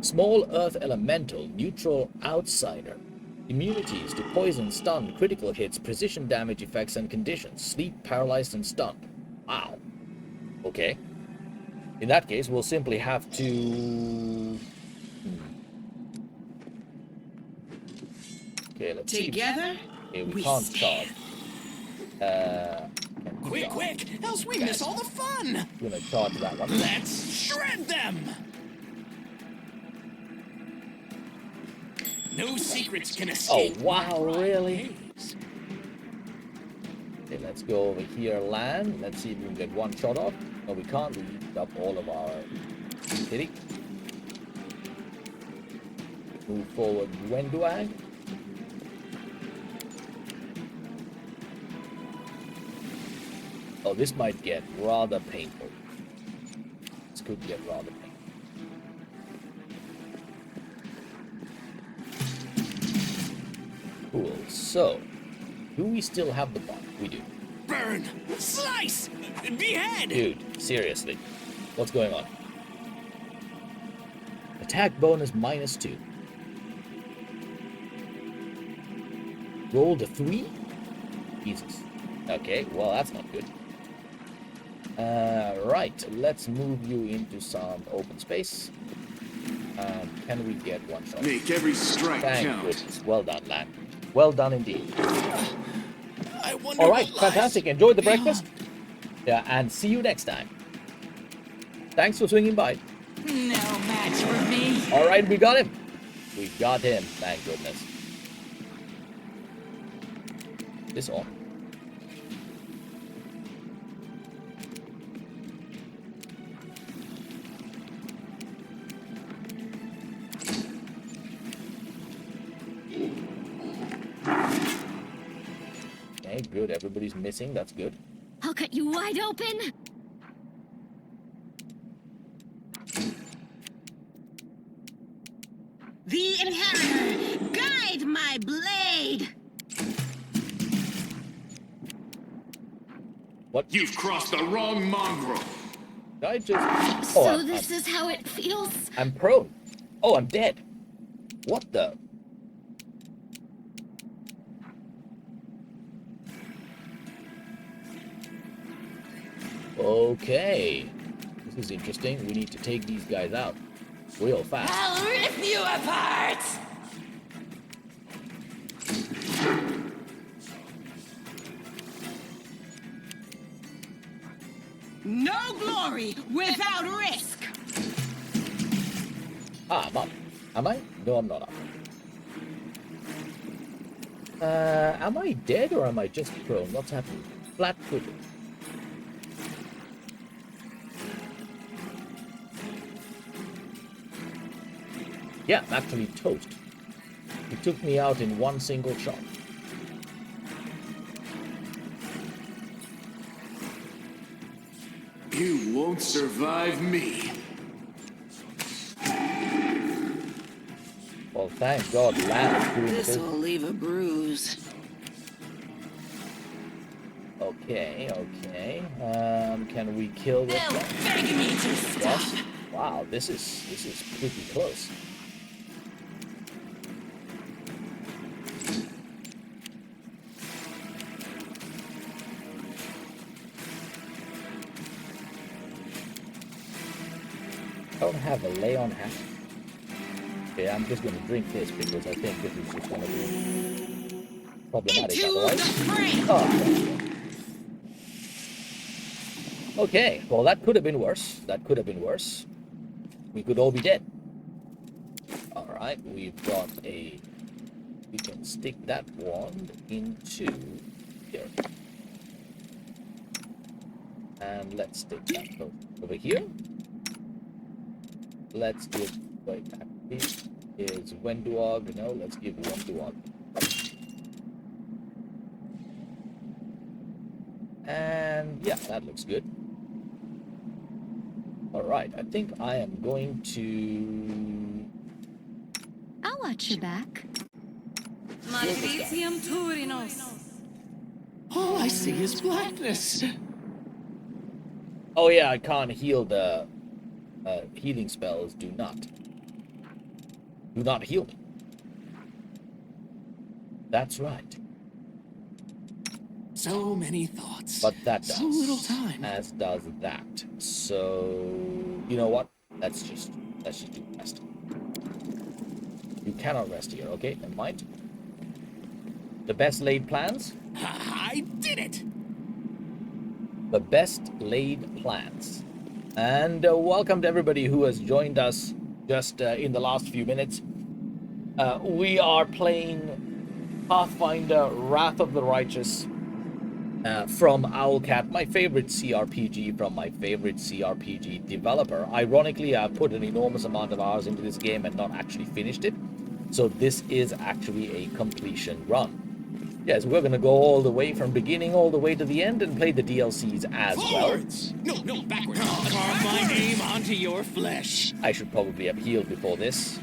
Small Earth Elemental, Neutral Outsider. Immunities to poison, stun, critical hits, precision damage effects and conditions. Sleep, paralyzed, and stunned. Wow. Okay. In that case, we'll simply have to... Okay, let's see. Together, Okay, we we can't stand. charge. Quick, quick, else we miss all the fun! We're gonna charge that one. Let's shred them! No secrets can Oh, escape. wow, really? Okay, let's go over here, land. Let's see if we can get one shot off. No, we can't. We used up all of our hitting. Move forward, Wenduag. Oh, this might get rather painful. This could get rather painful. Cool. So, do we still have the bomb? We do. Burn! Slice! Behead! Dude, seriously. What's going on? Attack bonus -2. Rolled a 3? Jesus. Okay, well, that's not good. Right, let's move you into some open space. Can we get one shot? Make every strike Thank count. goodness. Well done, lad. Well done indeed. I wonder All right, what lies fantastic. Enjoyed the beyond. breakfast. Yeah, and see you next time. Thanks for swinging by. No match for me. All right, we got him. We got him. Thank goodness. This on. Okay, good. Everybody's missing. That's good. I'll cut you wide open. The Inheritor, guide my blade! What? You've crossed the wrong mongrel. Did I just... So this is how it feels? I'm prone. Oh, I'm dead. What the... Okay. This is interesting. We need to take these guys out real fast. I'll rip you apart! No glory without risk! Ah, I'm up. Am I? No, I'm not up. Am I dead or am I just prone? What's happening? Flat-footed. Yeah, I'm actually toast. He took me out in one single shot. You won't survive me. Well, thank God Lamb is doing This this. will leave a bruise. Okay, okay. Can we kill this They'll guy? beg me to stop. Yes. Wow, this is pretty close. I don't have a lay on hat. Okay, I'm just gonna drink this because I think this is just gonna be problematic Into otherwise. the fray! Oh. Okay, well that could have been worse. That could have been worse. We could all be dead. Alright, we've got a... We can stick that wand into here. And let's stick that over here. Let's give... Wait, is Wenduog. No, let's give Wenduog. And yeah, that looks good. Alright, I think I am going to... I'll watch your back. Maledizium Turinos. All I see is blackness. Oh yeah, I can't heal the... healing spells do not. Do not heal me. That's right. So many thoughts. But that does. So little time. As does that. So you know what? Let's just do rest. You cannot rest here, okay? Never mind. The best laid plans? I did it. The best laid plans. And welcome to everybody who has joined us just in the last few minutes. We are playing Pathfinder Wrath of the Righteous from Owlcat, my favorite CRPG from my favorite CRPG developer. Ironically, I've put an enormous amount of hours into this game and not actually finished it. So this is actually a completion run. Yes, we're going to go all the way from beginning all the way to the end and play the DLCs as Forwards! Well. No, backwards. Carve my name onto your flesh. I should probably have healed before this.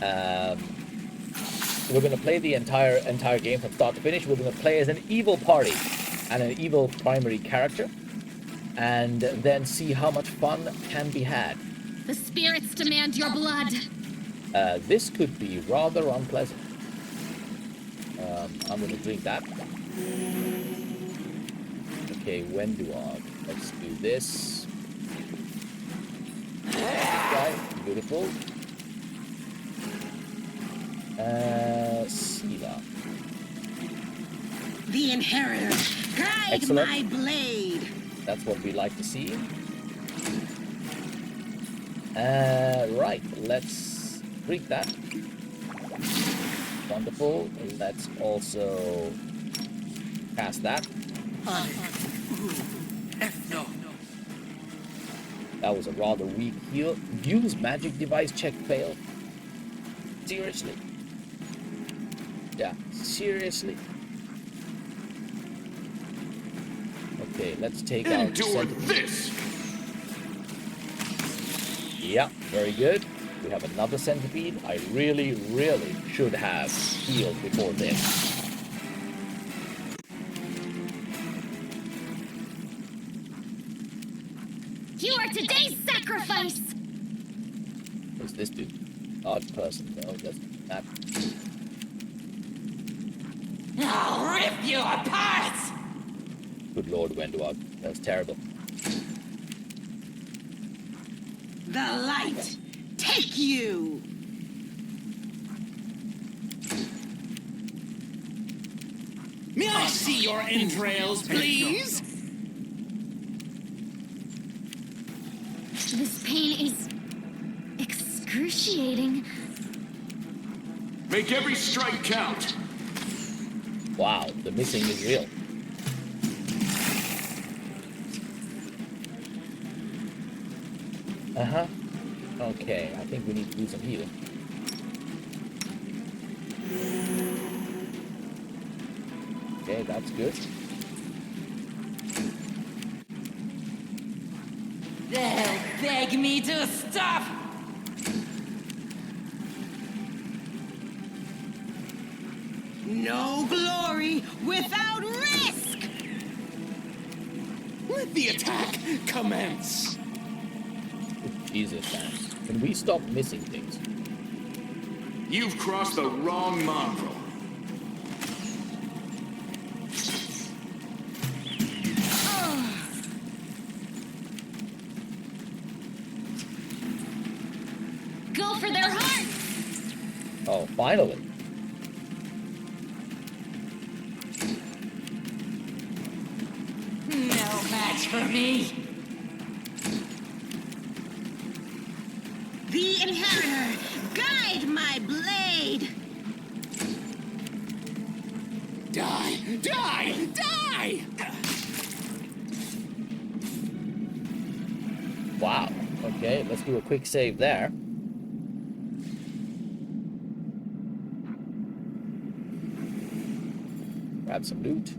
We're going to play the entire game from start to finish. We're going to play as an evil party and an evil primary character, and then see how much fun can be had. The spirits demand your blood. This could be rather unpleasant. I'm going to drink that. Okay, Wenduog. Let's do this. Okay, beautiful. Sila. The Inheritor, guide Excellent. my blade! That's what we like to see. Right, let's drink that. Wonderful. Let's also cast that. That was a rather weak heal. Use magic device check failed. Seriously? Yeah, seriously? Okay, let's take out Endure this! Yeah, very good. We have another centipede. I really, really should have healed before this. You are today's sacrifice! What's this dude? Odd person. No, that's not. I'll rip you apart! Good Lord, Wendwag. That's terrible. The light, take you! May I see your entrails, please? This pain is excruciating. Make every strike count. Wow, the missing is real. Uh-huh. Okay, I think we need to do some healing. Okay, that's good. They'll beg me to stop! No glory without risk! Let the attack commence. Jesus, man. Can we stop missing things? You've crossed the wrong mongrel. Go for their hearts! Oh, finally. No match for me! The Inheritor, guide my blade! Die! Die! Die! Wow. Okay, let's do a quick save there. Grab some loot.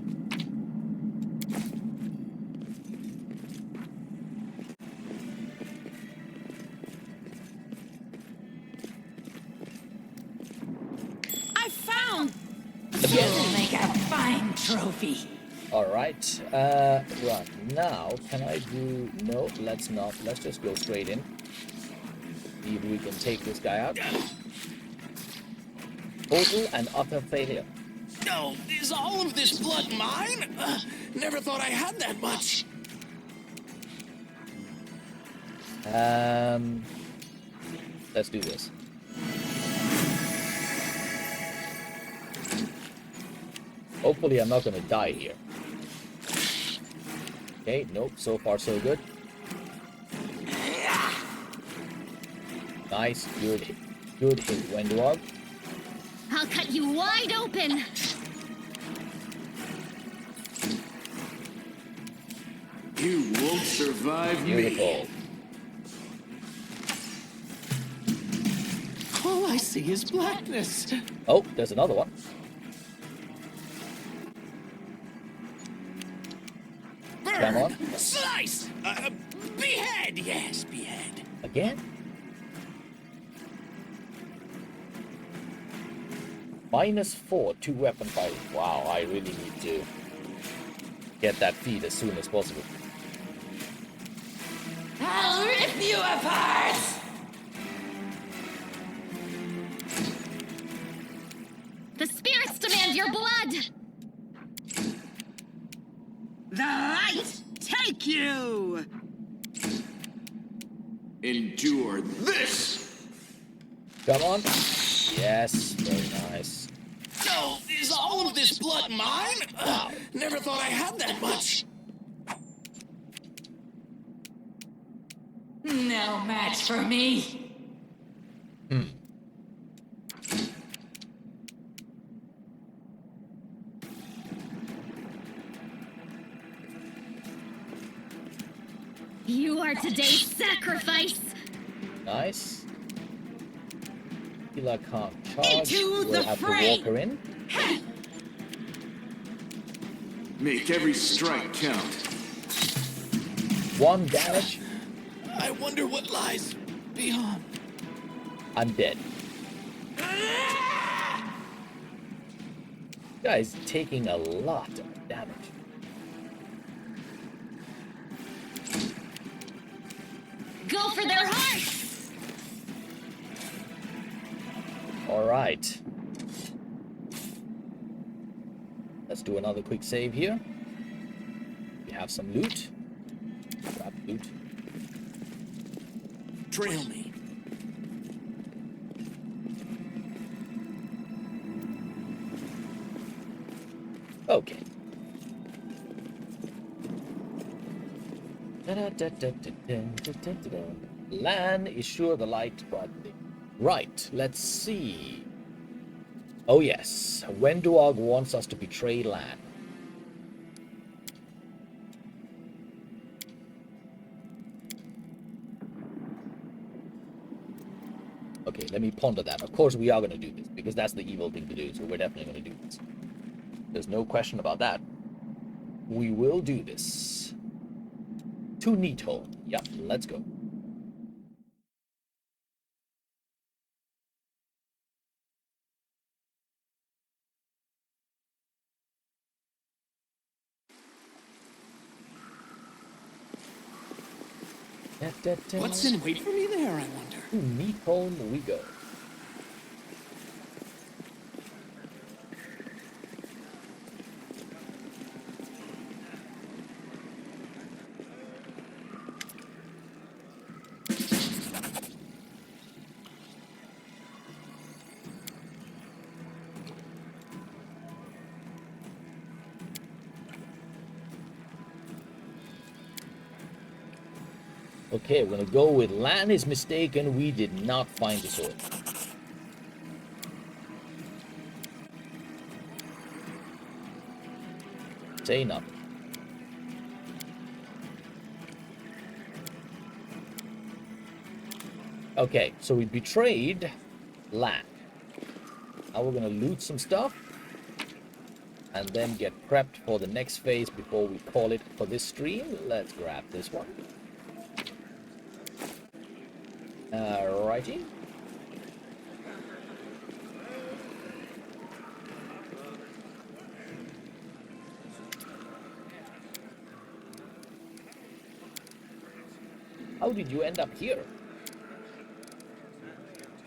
I found! This'll make a fine trophy. Alright. Right. Now, can I do... No, let's not. Let's just go straight in. See if we can take this guy out. Total and utter failure. No, is all of this blood mine? Never thought I had that much. Let's do this. Hopefully I'm not gonna die here. Okay, nope, so far so good. Nice, good hit, Wendwag. I'll cut you wide open! You won't survive Beautiful. me. All I see is blackness. Oh, there's another one. Come on. Burn! Slice! Behead! Yes, behead. Again? -4, 2 weapon fighting. Wow, I really need to get that feat as soon as possible. I'll rip you apart! The spirits demand your blood! The light, take you! Endure this! Come on. Yes, very nice. No, is all of this blood mine? Never thought I had that much. No match for me. You are today's sacrifice! Nice. Healer can't charge. Into We'll the have fray! to walk her in. Make every strike count. 1 damage. I wonder what lies beyond. I'm dead. Guy's taking a lot of damage. Go for their hearts! Alright. Let's do another quick save here. We have some loot. Grab loot. Trail me. Okay. Lan is sure the light, but... Right, let's see. Oh yes, Wenduog wants us to betray Lan. Okay, let me ponder that. Of course we are going to do this, because that's the evil thing to do, so we're definitely going to do this. There's no question about that. We will do this. To Neathole. Yep, let's go. What's in wait for me there, I wonder? To Neathole we go. Okay, we're gonna go with Lan is mistaken. We did not find the sword. Say nothing. Okay, so we betrayed Lan. Now we're gonna loot some stuff and then get prepped for the next phase before we call it for this stream. Let's grab this one. Alrighty. How did you end up here?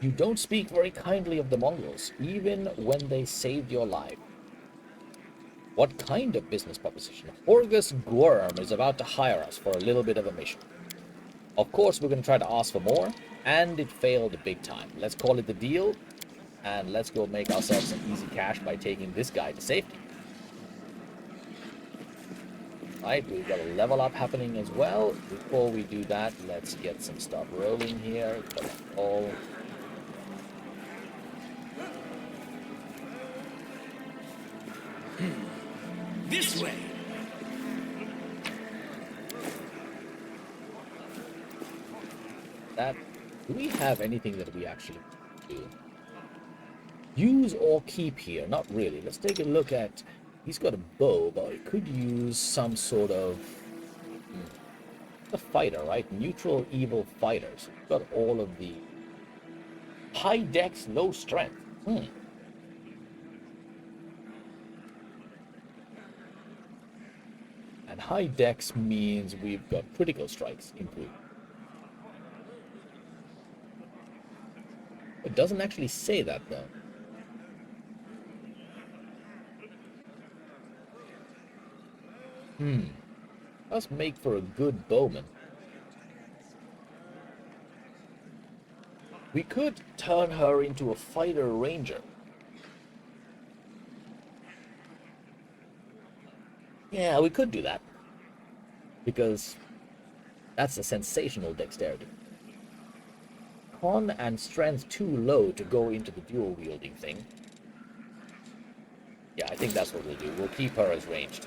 You don't speak very kindly of the Mongols, even when they saved your life. What kind of business proposition? Horgus Gorm is about to hire us for a little bit of a mission. Of course, we're going to try to ask for more, and it failed big time. Let's call it the deal, and let's go make ourselves some easy cash by taking this guy to safety. Right, we've got a level up happening as well. Before we do that, let's get some stuff rolling here. All. This way. That, do we have anything that we actually do? Use or keep here? Not really. Let's take a look at... He's got a bow, but he could use some sort of... a fighter, right? Neutral evil fighters. Got all of the... High dex, low strength. And high dex means we've got critical strikes improved. It doesn't actually say that, though. Must make for a good bowman. We could turn her into a fighter ranger. Yeah, we could do that. Because That's a sensational dexterity. Con and strength too low to go into the dual wielding thing. Yeah, I think that's what we'll do. We'll keep her as ranged.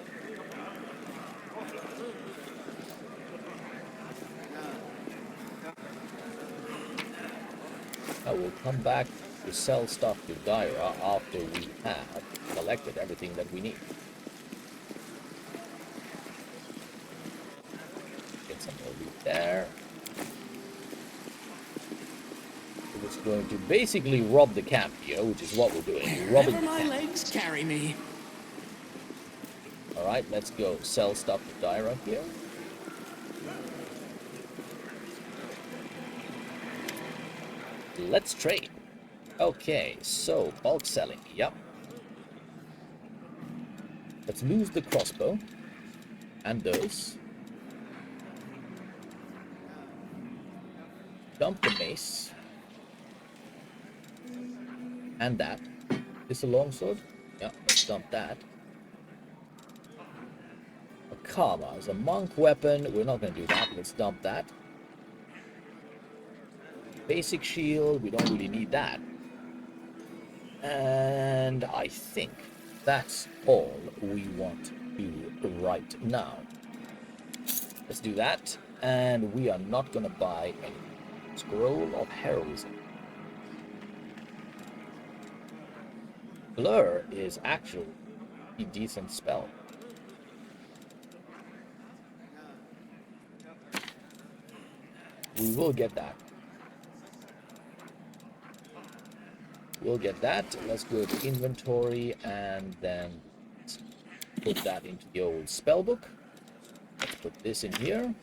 Now we'll come back to sell stuff to Daira after we have collected everything that we need. Get some more loot there. It's going to basically rob the camp here, which is what we're doing. We're robbing the my camp. legs carry me. Alright, let's go sell stuff to Daira here. Let's trade. Okay, so bulk selling, yep. Let's lose the crossbow. And those. Dump the mace. And that. This a longsword? Yeah, let's dump that. A Karma is a monk weapon. We're not going to do that. Let's dump that. Basic shield. We don't really need that. And I think that's all we want to do right now. Let's do that. And we are not going to buy any. Scroll of Heroism. Blur is actually a decent spell. We will get that. We'll get that. Let's go to inventory and then put that into the old spell book. Let's put this in here.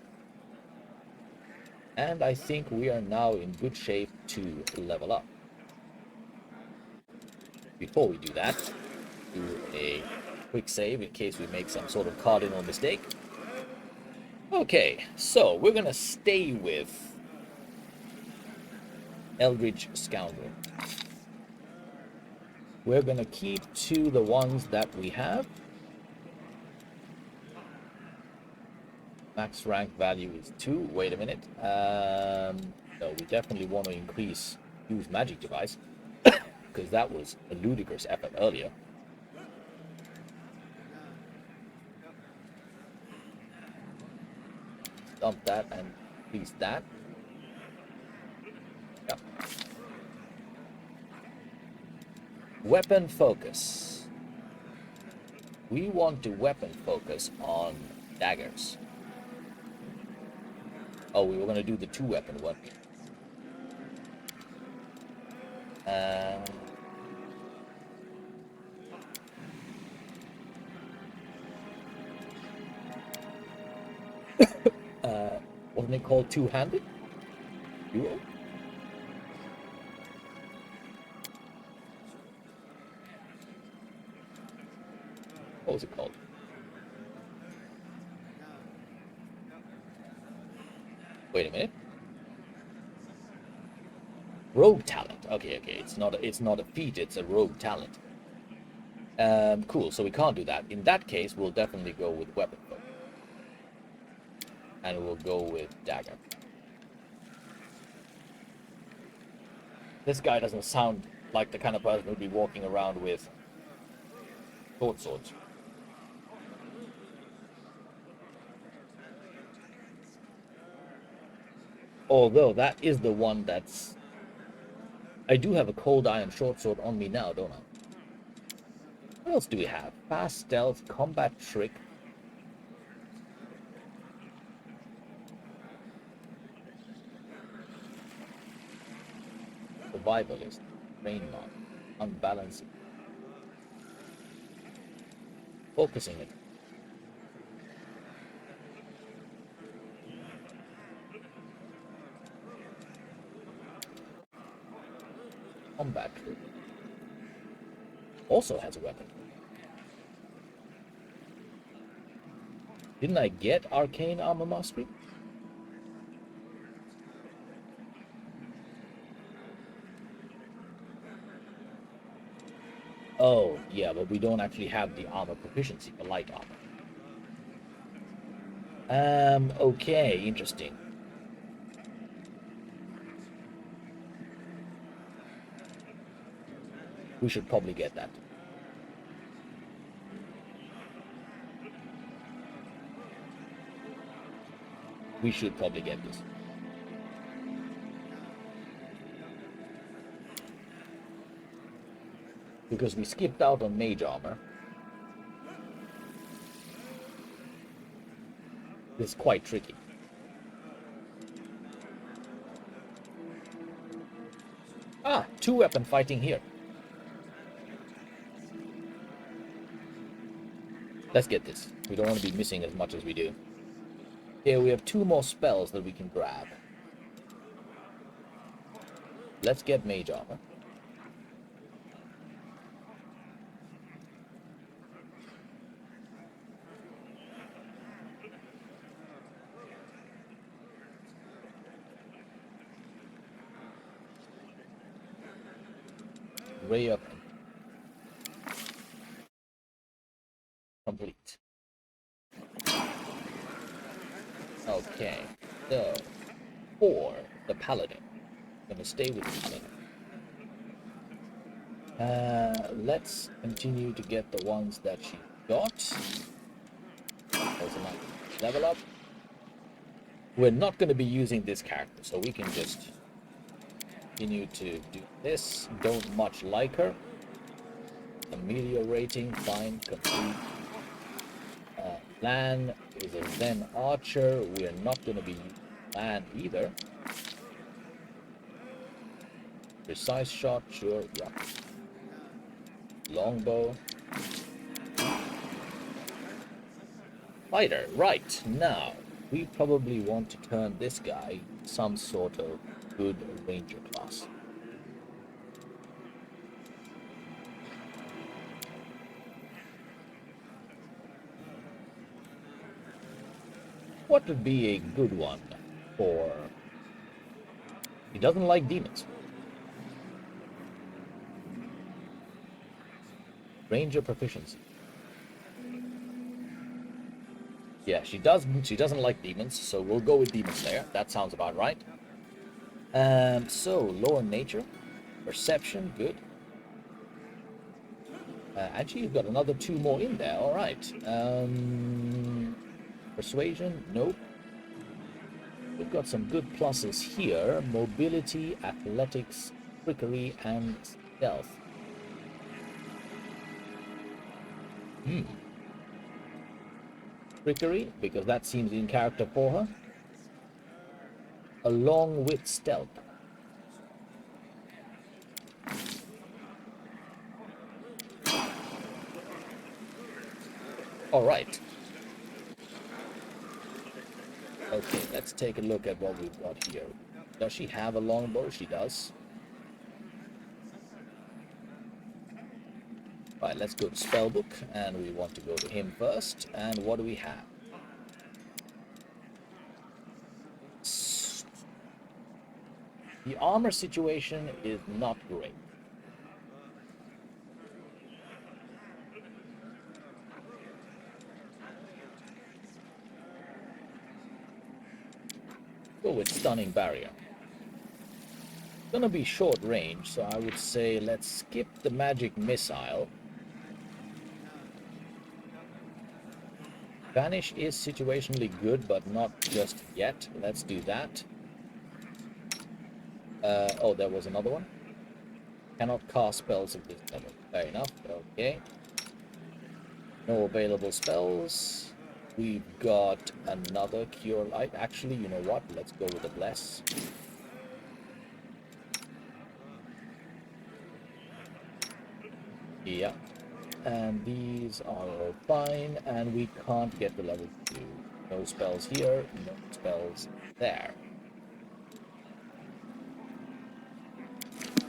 And I think we are now in good shape to level up. Before we do that, do a quick save in case we make some sort of cardinal mistake. Okay, so we're gonna stay with Eldritch Scoundrel. We're gonna keep to the ones that we have. Max rank value is 2. Wait a minute. No, we definitely want to use magic device. Because that was a ludicrous effort earlier. Dump that and increase that. Yep. Weapon focus. We want to weapon focus on daggers. Oh, we were going to do the 2-weapon one. Wasn't it called two-handed? Duo? What was it called? Wait a minute. Rogue talent. Okay. It's not a feat. It's a rogue talent. Cool. So we can't do that. In that case, we'll definitely go with weapon focus. And we'll go with dagger. This guy doesn't sound like the kind of person who'd be walking around with short swords. Although that is the one that's... I do have a cold iron short sword on me now, don't I? What else do we have? Fast stealth, combat trick. Survivalist, brain mark, unbalancing, focusing it. Combat trick. Also has a weapon. Didn't I get arcane armor mastery? Oh, yeah, but we don't actually have the armor proficiency for light armor. Okay, interesting. We should probably get that. We should probably get this. Because we skipped out on mage armor. It's quite tricky. Ah, 2-weapon fighting here. Let's get this. We don't want to be missing as much as we do. Okay, we have 2 more spells that we can grab. Let's get mage armor. Ray up. Complete. Okay, so for the paladin, I'm gonna stay with the paladin. Let's continue to get the ones that she got. There's a nice level up. We're not going to be using this character, so we can just continue to do this. Don't much like her. Ameliorating, fine, complete. Lan is a Zen archer. We're not going to be using Lan either. Precise shot, sure, yeah. Longbow. Fighter, right, now we probably want to turn this guy some sort of good ranger class. What would be a good one for... He doesn't like demons. Ranger proficiency. Yeah, she doesn't like demons, so we'll go with Demon Slayer. That sounds about right. So lower nature, perception, good. Actually, you've got another 2 more in there. All right. Persuasion, nope. We've got some good pluses here: mobility, athletics, trickery, and stealth. Trickery, because that seems in character for her, along with stealth. All right. Okay, let's take a look at what we've got here. Does she have a longbow? She does. Right, let's go to Spellbook, and we want to go to him first. And what do we have? The armor situation is not great. Go with Stunning Barrier. It's gonna be short range, so I would say let's skip the Magic Missile. Vanish is situationally good, but not just yet. Let's do that. Oh, there was another one. Cannot cast spells of this level. Fair enough. Okay. No available spells. We've got another Cure Light. Actually, you know what? Let's go with a Bless. Yeah. And these are all fine, and we can't get the level 2. No spells here, no spells there.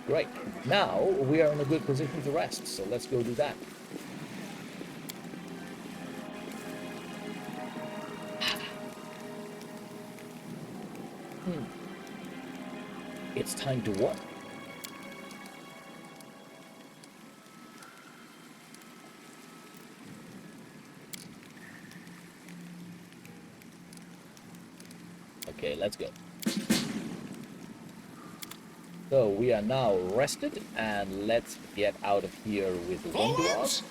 Great. Now we are in a good position to rest, so let's go do that. It's time to what? let's go. So we are now rested, and let's get out of here with Forwards?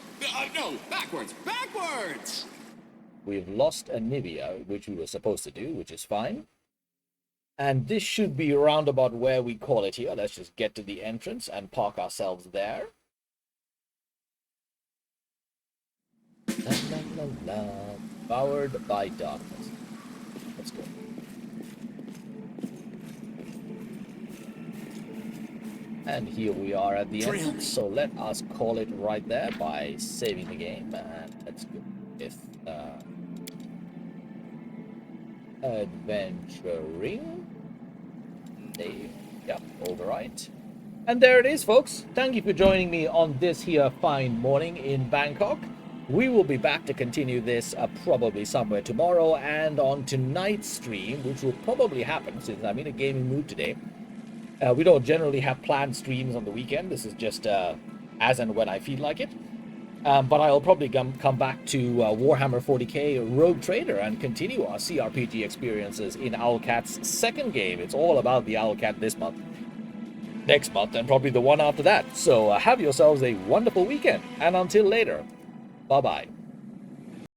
No, backwards, backwards! We've lost Anivia, which we were supposed to do, which is fine. And this should be around about where we call it here. Let's just get to the entrance and park ourselves there. La, la, la, la. Powered by darkness. Let's go. And here we are at the entrance. So let us call it right there by saving the game. And let's go with adventuring. Yep, override. And there it is, folks. Thank you for joining me on this here fine morning in Bangkok. We will be back to continue this probably somewhere tomorrow, and on tonight's stream, which will probably happen since I'm in a gaming mood today. We don't generally have planned streams on the weekend. This is just as and when I feel like it. But I'll probably come back to Warhammer 40k Rogue Trader and continue our CRPG experiences in Owlcat's second game. It's all about the Owlcat this month, next month, and probably the one after that. So have yourselves a wonderful weekend, and until later, bye-bye.